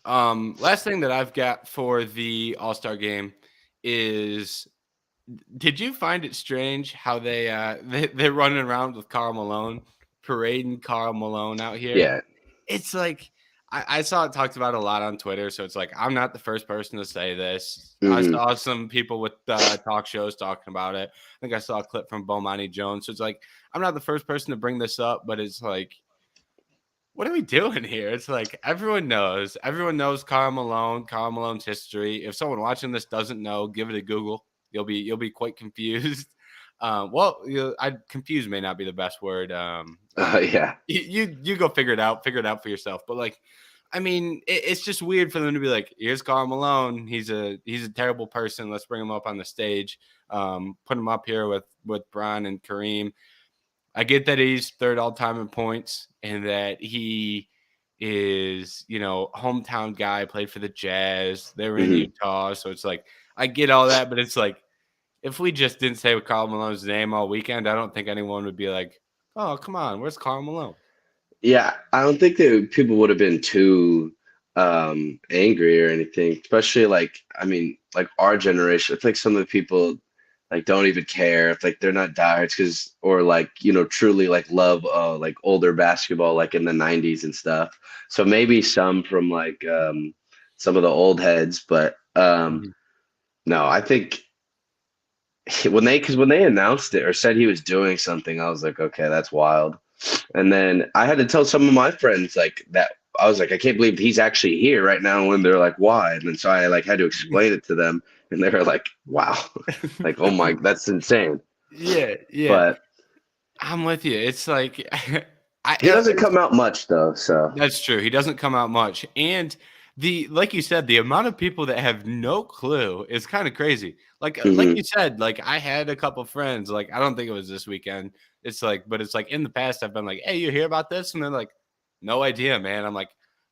Last thing that I've got for the All-Star game is, did you find it strange how they're running around with Karl Malone, parading Karl Malone out here? Yeah. It's like I saw it talked about a lot on Twitter, so it's like I'm not the first person to say this. I Hmm. saw some people with talk shows talking about it. I think I saw a clip from Bomani Jones. So it's like I'm not the first person to bring this up, but it's like, what are we doing here? It's like everyone knows. Everyone knows Karl Malone, Karl Malone's history. If someone watching this doesn't know, give it a Google. You'll be quite confused. Well, confused may not be the best word. Yeah. You go figure it out. Figure it out for yourself. But like, I mean, it's just weird for them to be like, here's Karl Malone. He's a terrible person. Let's bring him up on the stage. Put him up here with Bron and Kareem. I get that he's third all time in points and that he is, hometown guy, played for the Jazz. They were in Hmm. Utah. So it's like, I get all that, but it's like, if we just didn't say Karl Malone's name all weekend, I don't think anyone would be like, oh, come on, where's Karl Malone? Yeah, I don't think that people would have been too angry or anything, especially like I mean, like our generation. I feel like some of the people like don't even care if like they're not diehards because or like truly like love like older basketball like in the 90s and stuff. So maybe some from like some of the old heads, but Mhm. no, I think when they announced it or said he was doing something, I was like, okay, that's wild. And then I had to tell some of my friends like that. I was like, I can't believe he's actually here right now. And they're like, why? And then so I like had to explain it to them, and they were like, wow, like oh my, that's insane. Yeah, yeah. But I'm with you. It's like, I he doesn't come out much though. So that's true. He doesn't come out much. And like you said, the amount of people that have no clue is kind of crazy. Like hmm you said, like I had a couple friends, like I don't think it was this weekend. It's like, but it's like in the past I've been like, "Hey, you hear about this?" And they're like, "No idea, man." I'm like,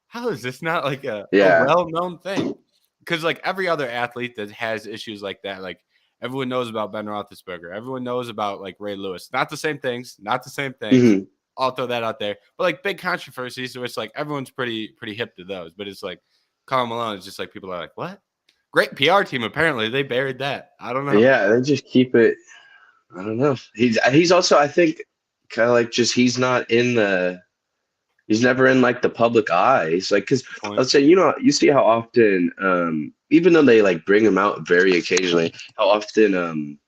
"How is this not like a yeah. well-known thing?" Because like every other athlete that has issues like that, like everyone knows about Ben Roethlisberger. Everyone knows about like Ray Lewis. Not the same things, not the same things. hmm I'll throw that out there. But like big controversies, so it's like everyone's pretty hip to those. But it's like Karl Malone is just like people are like, what? Great PR team. Apparently, they buried that. I don't know. Yeah, they just keep it. I don't know. He's also I think kind of like just he's never in like the public eyes like because Good I point. would say you see how often even though they like bring him out very occasionally how often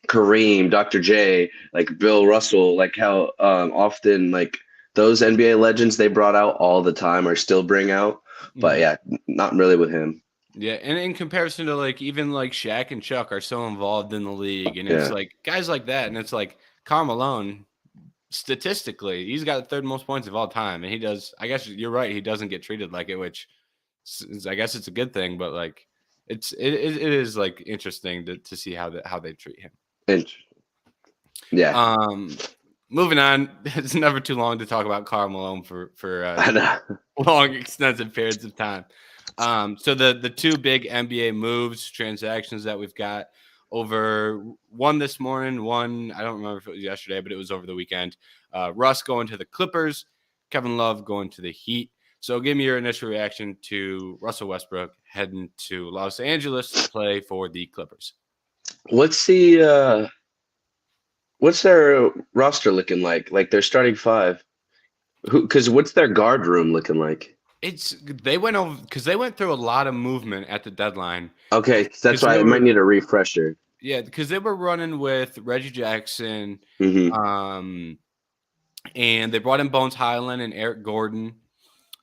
Kareem, Dr. J, like Bill Russell, like how often like those NBA legends they brought out all the time or still bring out. But Mhm. yeah, not really with him. Yeah, and in comparison to like even like Shaq and Chuck are so involved in the league, and it's Yeah. like guys like that, and it's like Karl Malone. Statistically, he's got the third most points of all time, and he does. I guess you're right. He doesn't get treated like it, which I guess it's a good thing. But like, it is like interesting to see how they treat him. And yeah, Um, moving on. It's never too long to talk about Karl Malone for I know. long, extensive periods of time. So the two big NBA moves, transactions that we've got over, one this morning, one I don't remember if it was yesterday, but it was over the weekend. Russ going to the Clippers, Kevin Love going to the Heat. So give me your initial reaction to Russell Westbrook heading to Los Angeles to play for the Clippers. What's the what's their roster looking like? Like their starting five? Who? Because what's their guard room looking like? They went over because they went through a lot of movement at the deadline Okay, that's because they why I might were, need a refresher. yeah, because they were running with Reggie Jackson, Hmm. um, and they brought in Bones Highland and Eric Gordon.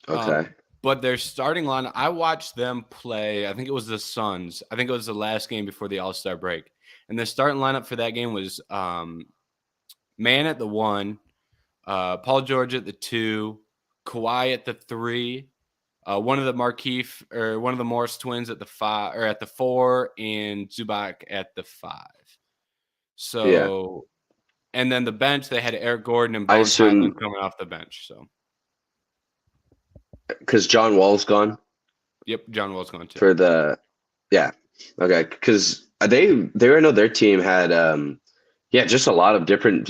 Okay. But their starting line, I watched them play. I think it was the Suns. I think it was the last game before the All Star break, and the starting lineup for that game was Man at the one, Paul George at the two, Kawhi at the three, one of the one of the Morris twins at the 5 or at the 4, and Zubac at the 5. Yeah. So, and then the bench, they had Eric Gordon and I Bones Highland assume coming off the bench. So, because John Wall's gone yep, John Wall's going too. for the yeah. Okay, because I know their team had yeah, just a lot of different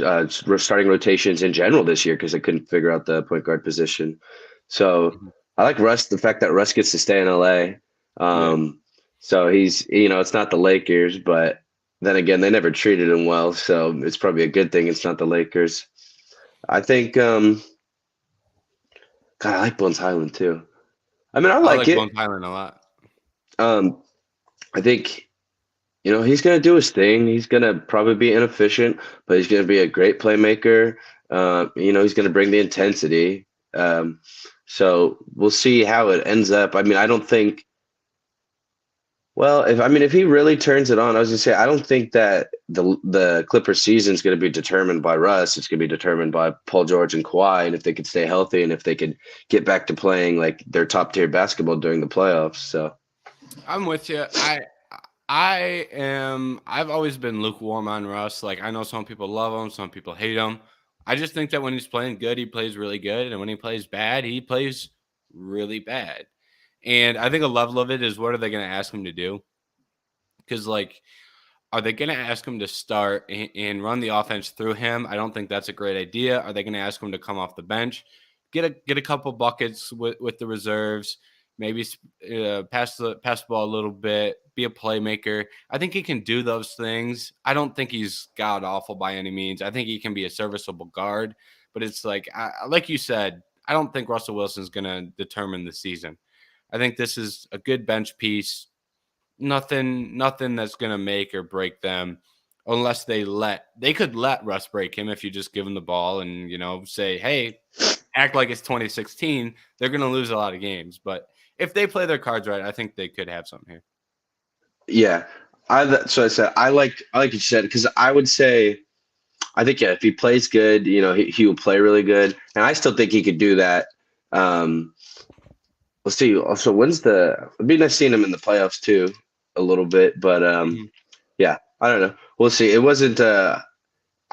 starting rotations in general this year because they couldn't figure out the point guard position. So Mhm. I like Russ, the fact that Russ gets to stay in LA. Yeah, So he's, it's not the Lakers, but then again, they never treated him well. So it's probably a good thing it's not the Lakers. I think, God, I like Bones Highland too. I mean, I I like like it. Bones Highland a lot. Um, I think, he's going to do his thing. He's going to probably be inefficient, but he's going to be a great playmaker. He's going to bring the intensity. So we'll see how it ends up. I mean, I don't think. Well, if he really turns it on, I was gonna say I don't think that the Clippers season is gonna be determined by Russ. It's gonna be determined by Paul George and Kawhi, and if they could stay healthy and if they could get back to playing like their top tier basketball during the playoffs. So I'm with you. I've always been lukewarm on Russ. Like, I know some people love him, some people hate him. I just think that when he's playing good, he plays really good, and when he plays bad, he plays really bad. And I think a level of it is, what are they going to ask him to do? Because, like, are they going to ask him to start and run the offense through him? I don't think that's a great idea. Are they going to ask him to come off the bench, get a couple buckets with the reserves, maybe pass the ball a little bit, be a playmaker? I think he can do those things. I don't think he's god awful by any means. I think he can be a serviceable guard, but it's like you said, I don't think Russell Wilson's going to determine the season. I think this is a good bench piece. Nothing that's gonna make or break them, unless they could let Russ break him if you just give him the ball and say, hey, act like it's 2016. They're gonna lose a lot of games, but if they play their cards right, I think they could have something here. yeah, so I said I like what you said because I would say I think if he plays good, he will play really good, and I still think he could do that. Um, Let's see. Also, it'd be nice seeing him in the playoffs too, a little bit. But Mhm. yeah, I don't know. We'll see. It wasn't.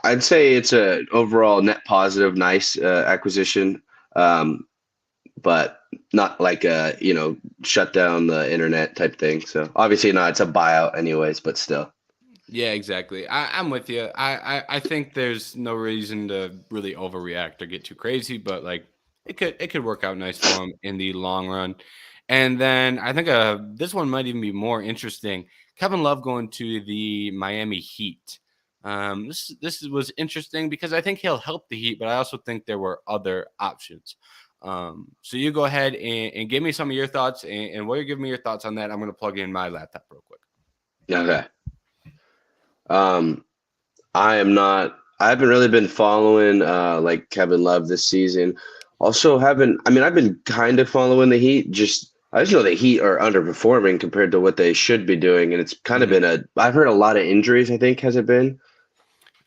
I'd say it's a overall net positive, nice acquisition, but not like shut down the internet type thing. So obviously, not. It's a buyout, anyways. But still, Yeah, exactly. I'm with you. I think there's no reason to really overreact or get too crazy, but like it could work out nice for him in the long run. And then I think this one might even be more interesting. Kevin Love going to the Miami Heat. This was interesting because I think he'll help the Heat, but I also think there were other options. So you go ahead and give me some of your thoughts, and while you're giving me your thoughts on that, I'm going to plug in my laptop real quick. okay. Um, I am not. I haven't really been following like Kevin Love this season. Also, haven't. I mean, I've been kind of following the Heat. I just know the Heat are underperforming compared to what they should be doing, and it's kind of Mhm. been I've heard a lot of injuries. I think has it been?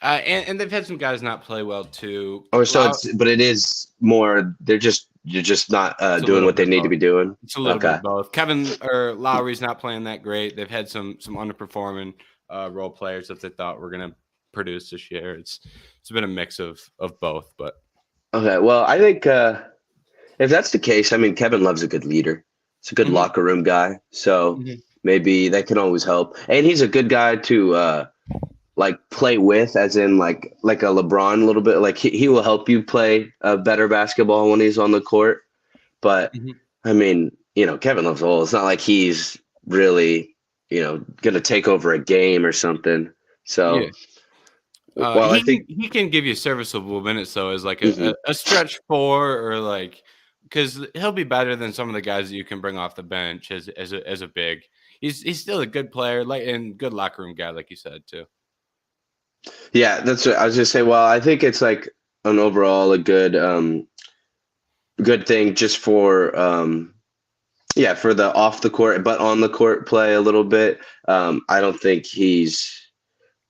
And they've had some guys not play well too. But it is more. You're just not It's a doing little what bit they of need to both. be doing. It's a little bit Okay. of both. Kevin or Lowry's not playing that great. They've had some underperforming role players that they thought were going to produce this year. It's been a mix of both, but Okay. Well, I think if that's the case, I mean, Kevin Love's a good leader. He's a good Mhm, locker room guy. So mhm. maybe that can always help. And he's a good guy to like play with, as in like a LeBron a little bit. Like he will help you play better basketball when he's on the court. But Mhm. I mean, Kevin Love's old. It's not like he's really, gonna take over a game or something. Yeah. So while I think He can give you serviceable minutes though, as like mhm. a stretch four, or like, because he'll be better than some of the guys that you can bring off the bench as a big. He's still a good player, like, and good locker room guy, like you said too. Yeah, that's what I was just say. Well, I think it's like an overall a good thing just for yeah, for the off the court but on the court play a little bit. I don't think he's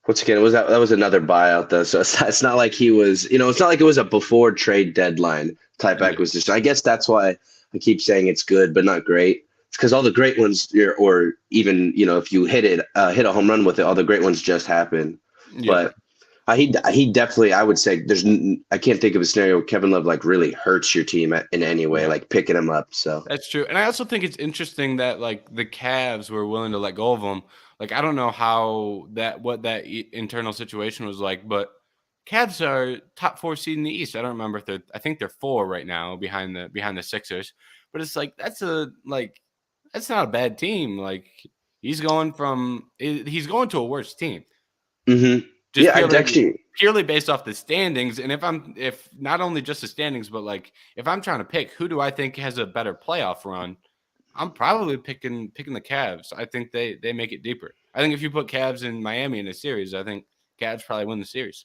once again, that was another buyout though, so it's not like he was, it's not like it was a before trade deadline type Yeah. acquisition. I guess that's why I keep saying it's good but not great. It's because all the great ones, or even if you hit a home run with it, all the great ones just happen. Yeah. But he definitely, I would say I can't think of a scenario where Kevin Love like really hurts your team in any way, Yeah. like picking him up. So That's true. And I also think it's interesting that like the Cavs were willing to let go of him. Like I don't know what that internal situation was like, but Cavs are top 4 seed in the East. I don't remember if I think they're 4 right now behind the Sixers. But it's like that's not a bad team. Like he's going to a worse team. hmm Just yeah, I'd actually. purely based off the standings, and if not only just the standings, but like if I'm trying to pick who do I think has a better playoff run, I'm probably picking the Cavs. I think they make it deeper. I think if you put Cavs in Miami in a series, I think Cavs probably win the series.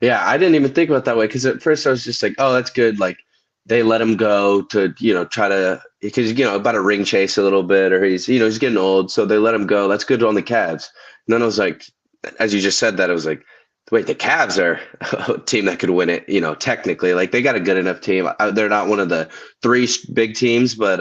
Yeah, I didn't even think about it that way because at first I was just like, oh, that's good. Like they let him go to, try to, because, about a ring chase a little bit, or he's getting old. So they let him go. That's good on the Cavs. And then I was like, as you just said that, I was like, wait, the Cavs are a team that could win it, technically. Like they got a good enough team. They're not one of the three big teams, but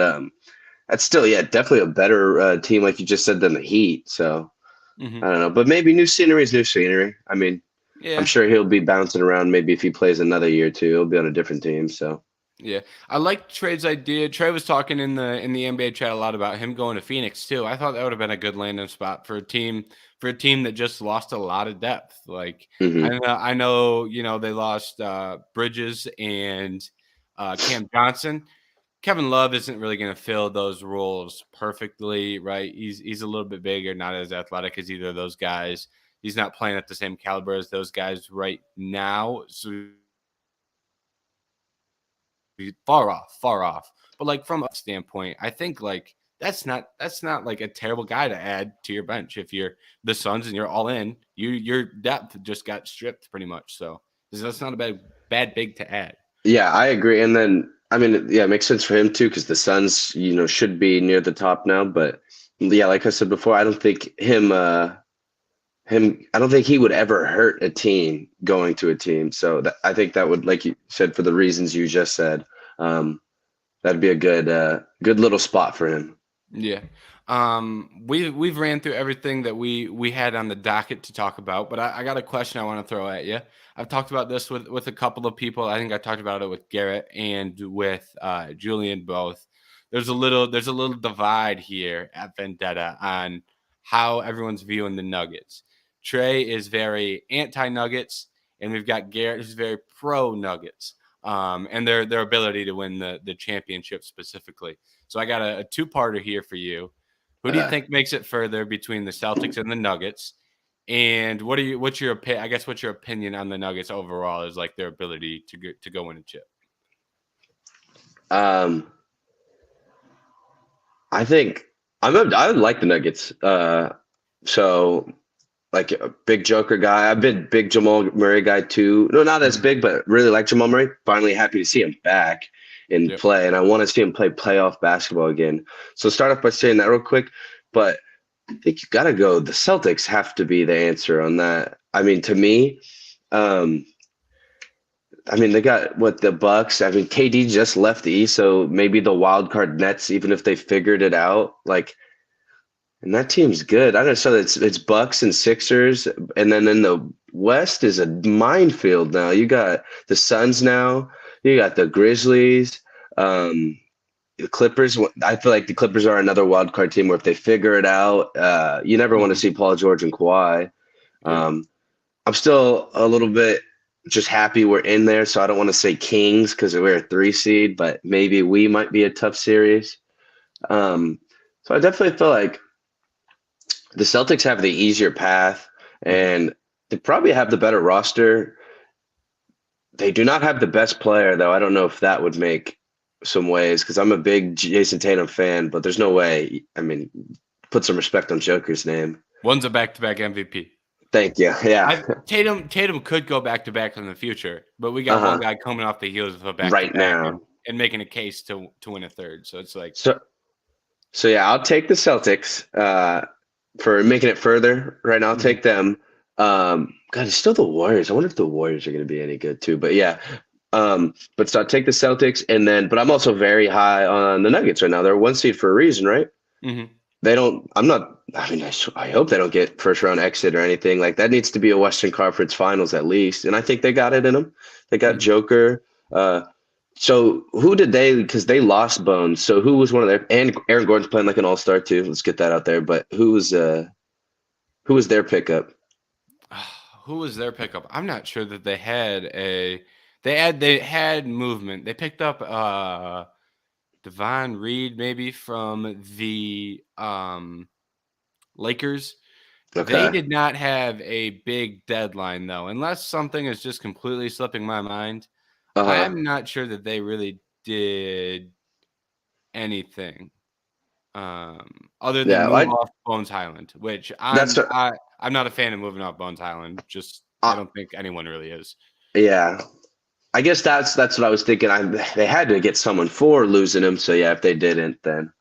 that's still, yeah, definitely a better team, like you just said, than the Heat. So Hmm. I don't know. But maybe new scenery is new scenery. I mean, I'm Yeah. sure he'll be bouncing around. Maybe if he plays another year or two, he'll be on a different team. So, Yeah, I like Trey's idea. Trey was talking in the NBA chat a lot about him going to Phoenix too. I thought that would have been a good landing spot for a team that just lost a lot of depth. Like hmm I know they lost Bridges and Cam Johnson. Kevin Love isn't really going to fill those roles perfectly, right? He's a little bit bigger, not as athletic as either of those guys. He's not playing at the same caliber as those guys right now. So far off, far off. But like from a standpoint, I think like that's not like a terrible guy to add to your bench if you're the Suns and you're all in. Your depth just got stripped pretty much. So that's not a bad big to add. yeah, I agree. And then, I mean, yeah, it makes sense for him too, because the Suns, should be near the top now. But yeah, like I said before, I don't think I don't think he would ever hurt a team going to a team. So I think that would, like you said, for the reasons you just said, um, that'd be a good little spot for him. Yeah. We've ran through everything that we had on the docket to talk about, but I got a question I want to throw at you. I've talked about this with a couple of people. I think I talked about it with Garrett and with Julian both. There's a little divide here at Vendetta on how everyone's viewing the Nuggets. Trey is very anti-Nuggets, and we've got Garrett who's very pro-Nuggets, and their ability to win the championship specifically. So I got a two-parter here for you. Who do you Uh, think makes it further between the Celtics and the Nuggets? And what's your opinion on the Nuggets overall is like their ability to go win a chip? um, I think I like the Nuggets. So like a big Joker guy. I've been big Jamal Murray guy too. No, not as Mhm. big, but really like Jamal Murray. Finally happy to see him back in Yep. play, and I want to see him play playoff basketball again. So start off by saying that real quick, but I think you gotta go. The Celtics have to be the answer on that. I mean, to me, um, I mean they got what the Bucks. I mean, KD just left the East, so maybe the wild card Nets, even if they figured it out, like. And that team's good. I don't know. So it's Bucks and Sixers, and then in the West is a minefield now. You got the Suns now. You got the Grizzlies, the Clippers. I feel like the Clippers are another wild card team where if they figure it out, you never want to Mhm. see Paul George and Kawhi. Yep. Um, I'm still a little bit just happy we're in there, so I don't want to say Kings because we're a 3 seed, but maybe we might be a tough series. Um, so I definitely feel like the Celtics have the easier path Mhm. and they probably have the better roster. They do not have the best player, though. I don't know if that would make some ways because I'm a big Jason Tatum fan, but there's no way. I mean, put some respect on Joker's name. One's a back-to-back MVP. Thank you. Yeah. Tatum could go back-to-back in the future, but we got one Uh-huh. guy coming off the heels of a Right back-to-back and, now. and making a case to win a third. So it's like, So so yeah, I'll take the Celtics for making it further. Right now, I'll mhm. take them. God, it's still the Warriors. I wonder if the Warriors are going to be any good too. But yeah, But so I take the Celtics, and then, but I'm also very high on the Nuggets right now. They're one seed for a reason, right? Mm-hmm. They don't. I'm not. I mean, I hope they don't get first round exit or anything. Like that needs to be a Western Conference Finals at least, and I think they got it in them. They got Mm-hmm. Joker. So who did they? Because they lost Bones. So who was one of their? And Aaron Gordon's playing like an all star too. Let's get that out there. But who was their pickup? Who was their pickup? I'm not sure that they had a. They had movement. They picked up Devon Reed maybe from the Lakers. They Okay. did not have a big deadline though, unless something is just completely slipping my mind. Uh-huh. I'm not sure that they really did anything other than Yeah. move off Bones Highland, which That's what I'm not a fan of moving off Bones Highland. Just I I, don't think anyone really is. yeah. I guess that's what I was thinking. They had to get someone for losing him. So yeah, if they didn't, then.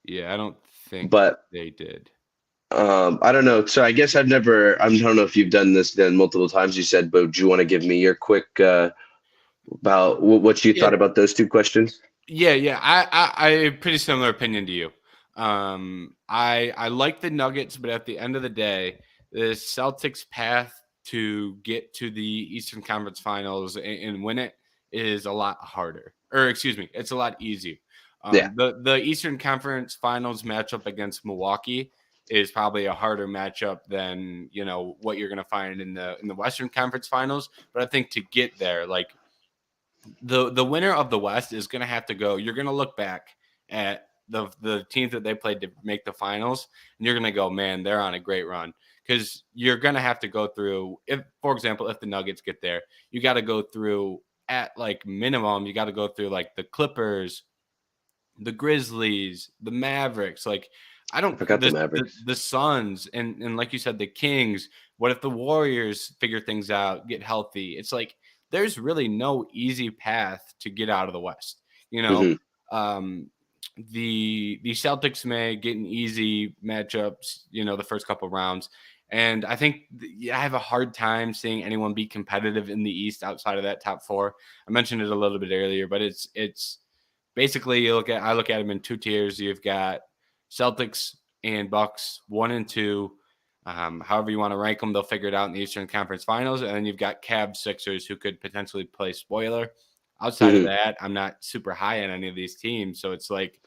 Yeah, I don't think that But they did. I don't know. So I guess I don't know if you've done this then multiple times. You said, but do you want to give me your quick about what you Yeah, thought about those two questions? yeah. I pretty similar opinion to you. I like the Nuggets, but at the end of the day, the Celtics' path to get to the Eastern Conference Finals and win it is a lot harder. Or excuse me, it's a lot easier. Yeah. The Eastern Conference Finals matchup against Milwaukee is probably a harder matchup than what you're going to find in the Western Conference Finals. But I think to get there, like the winner of the West is going to have to go. You're going to look back at the teams that they played to make the finals, and you're going to go, man, they're on a great run. Because you're going to have to go through, if, for example, if the Nuggets get there, you got to go through at like minimum, you got to go through like the Clippers, the Grizzlies, the Mavericks. Like, I I don't forgot the the Mavericks. the Suns and like you said, the Kings. What if the Warriors figure things out, get healthy? It's like there's really no easy path to get out of the West. You know, Hmm. um, the Celtics may get an easy matchups. The first couple rounds. And I think I have a hard time seeing anyone be competitive in the East outside of that top four. I mentioned it a little bit earlier, but it's basically I look at them in two tiers. You've got Celtics and Bucks, 1 and 2. However you want to rank them, they'll figure it out in the Eastern Conference Finals. And then you've got Cavs, Sixers, who could potentially play spoiler. Outside of Hmm. that, I'm not super high on any of these teams, so it's like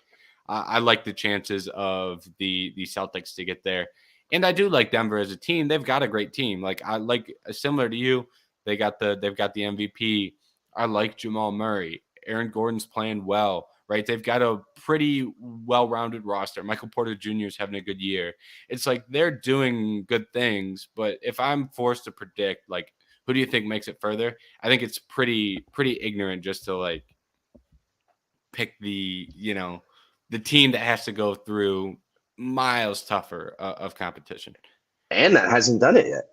I like the chances of the Celtics to get there, and I do like Denver as a team. They've got a great team. Like I like similar to you, they've got the MVP. I like Jamal Murray. Aaron Gordon's playing well, right? They've got a pretty well-rounded roster. Michael Porter Jr. is having a good year. It's like they're doing good things, but if I'm forced to predict, like, who do you think makes it further? I think it's pretty ignorant just to like pick the team that has to go through miles tougher of competition. And that hasn't done it yet.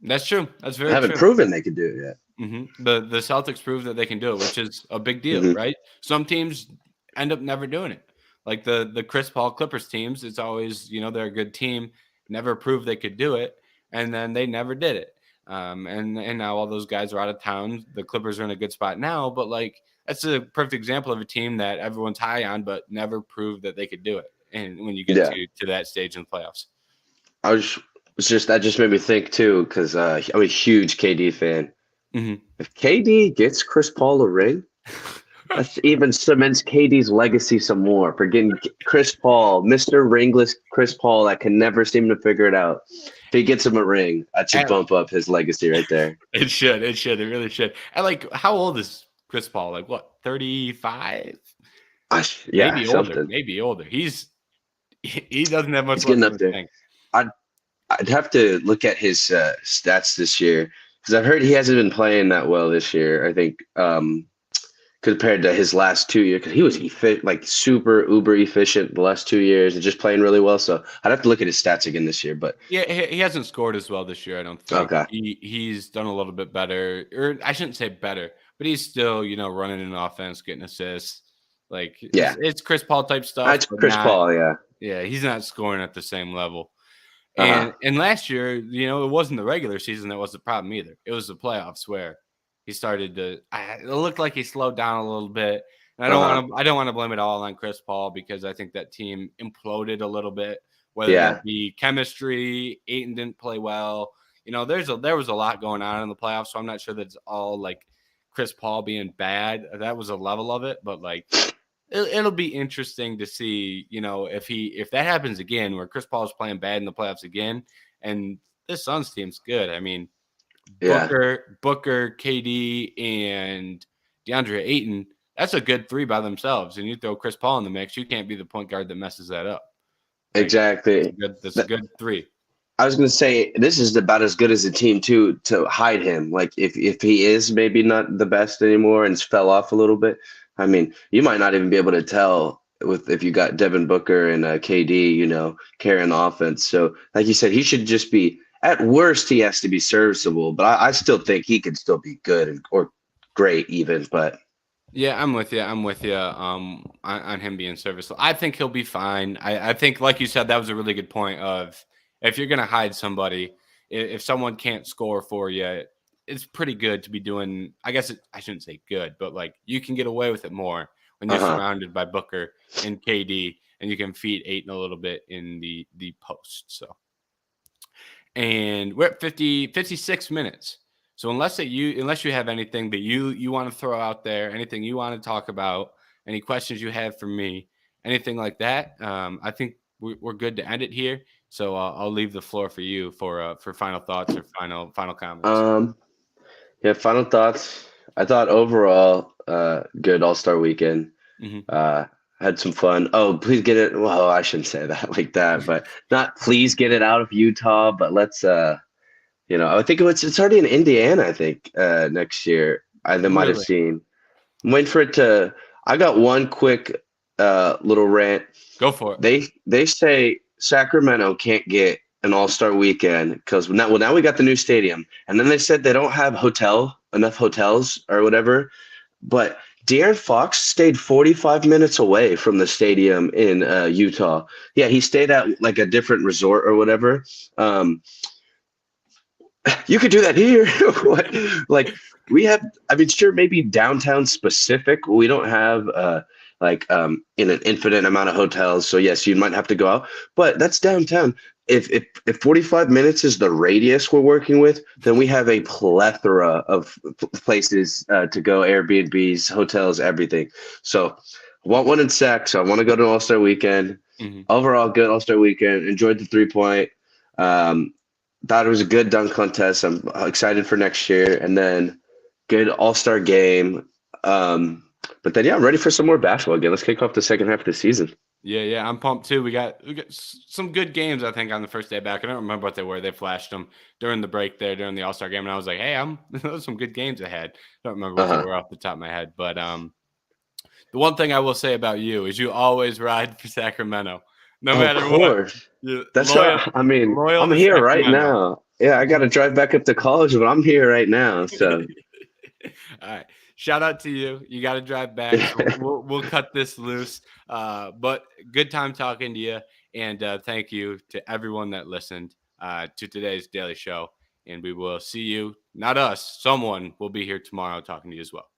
That's true. That's I very haven't true. proven they could do it yet. The Celtics prove that they can do it, which is a big deal, Hmm. right? Some teams end up never doing it. Like the Chris Paul Clippers teams, it's always they're a good team, never proved they could do it, and then they never did it. And now all those guys are out of town. The Clippers are in a good spot now, but like that's a perfect example of a team that everyone's high on, but never proved that they could do it. And when you get Yeah. to that stage in the playoffs, I was just that just made me think too, because I'm a huge KD fan. hmm If KD gets Chris Paul a ring, that even cements KD's legacy some more for getting Chris Paul, Mr. Ringless Chris Paul that can never seem to figure it out. If he gets him a ring, that should At, bump up his legacy right there. it really should. And like, how old is Chris Paul? Like what, 35? Yeah, something. Maybe older. He doesn't have much He's left getting in up the there. tank. I'd I'd have to look at his stats this year because I've heard he hasn't been playing that well this year. I think compared to his last 2 years, because he was like super uber efficient the last 2 years and just playing really well. So I'd have to look at his stats again this year. But Yeah, he hasn't scored as well this year, I don't think. okay, He's done a little bit better, or I shouldn't say better, but he's still, running an offense, getting assists. Like yeah, it's Chris Paul type stuff, it's but Chris not. Paul. Yeah, Yeah, he's not scoring at the same level. uh huh, And last year, it wasn't the regular season that was the problem either. It was the playoffs where he started to. It looked like he slowed down a little bit. And Uh-huh. I don't want to blame it all on Chris Paul because I think that team imploded a little bit. Whether Yeah. that be chemistry, Aiton didn't play well. There was a lot going on in the playoffs, so I'm not sure that it's all like Chris Paul being bad. That was a level of it, but like it'll be interesting to see, if that happens again, where Chris Paul is playing bad in the playoffs again, and this Suns team's good. I mean, Yeah. Booker, KD, and DeAndre Ayton. That's a good three by themselves. And you throw Chris Paul in the mix, you can't be the point guard that messes that up. Like Exactly. that's a good three. I was going to say this is about as good as a team too to hide him. Like if he is maybe not the best anymore and fell off a little bit, I mean, you might not even be able to tell with if you got Devin Booker and KD, carrying the offense. So like you said, he should just be at worst he has to be serviceable, but I still think he could still be good or great even. But Yeah, I'm with you. On him being serviceable, I think he'll be fine. I think, like you said, that was a really good point. Of if you're gonna hide somebody, if someone can't score for you, it's pretty good to be doing. I guess I shouldn't say good, but like you can get away with it more when you're uh-huh. surrounded by Booker and KD, and you can feed Aiton a little bit in the post. So, and we're at 56 minutes. So unless you have anything that you want to throw out there, anything you want to talk about, any questions you have for me, anything like that, I think we're good to end it here. So I'll leave the floor for you for final thoughts or final comments. Um, yeah, final thoughts. I thought overall, good All-Star weekend. Hmm. Uh, had some fun. Oh, please get it. Well, I shouldn't say that like that, but not please get it out of Utah. But let's, I think it's already in Indiana. I think next year. They might have Really, seen. I'm waiting for it to. I got one quick little rant. go for it. They say Sacramento can't get an All-Star weekend because now we got the new stadium, and then they said they don't have enough hotels or whatever. But De'Aaron Fox stayed 45 minutes away from the stadium in Utah. Yeah, he stayed at like a different resort or whatever. You could do that here. What? Like we have, I mean, sure, maybe downtown specific. We don't have in an infinite amount of hotels. So yes, you might have to go out, but that's downtown. If 45 minutes is the radius we're working with, then we have a plethora of places to go, Airbnbs, hotels, everything. So I want one in Sac, so I want to go to an All-Star weekend. Hmm. Overall, good All-Star weekend. Enjoyed the 3-point. Um, Thought it was a good dunk contest. I'm excited for next year, and then good All-Star game. But then, yeah, I'm ready for some more basketball again. Let's kick off the second half of the season. Yeah, I'm pumped too. We got some good games, I think, on the first day back. I don't remember what they were. They flashed them during the break there during the All-Star game, and I was like, "Hey, those are some good games ahead." Don't remember what they Uh-huh. were off the top of my head, but the one thing I will say about you is you always ride for Sacramento, no Of matter what. course. You're That's loyal, what I mean. loyal I'm to here right Sacramento. now. Yeah, I got to drive back up to college, but I'm here right now. So, All right. Shout out to you. You got to drive back. So we'll cut this loose. But good time talking to you. And thank you to everyone that listened to today's daily show. And we will see you, not us, someone will be here tomorrow talking to you as well.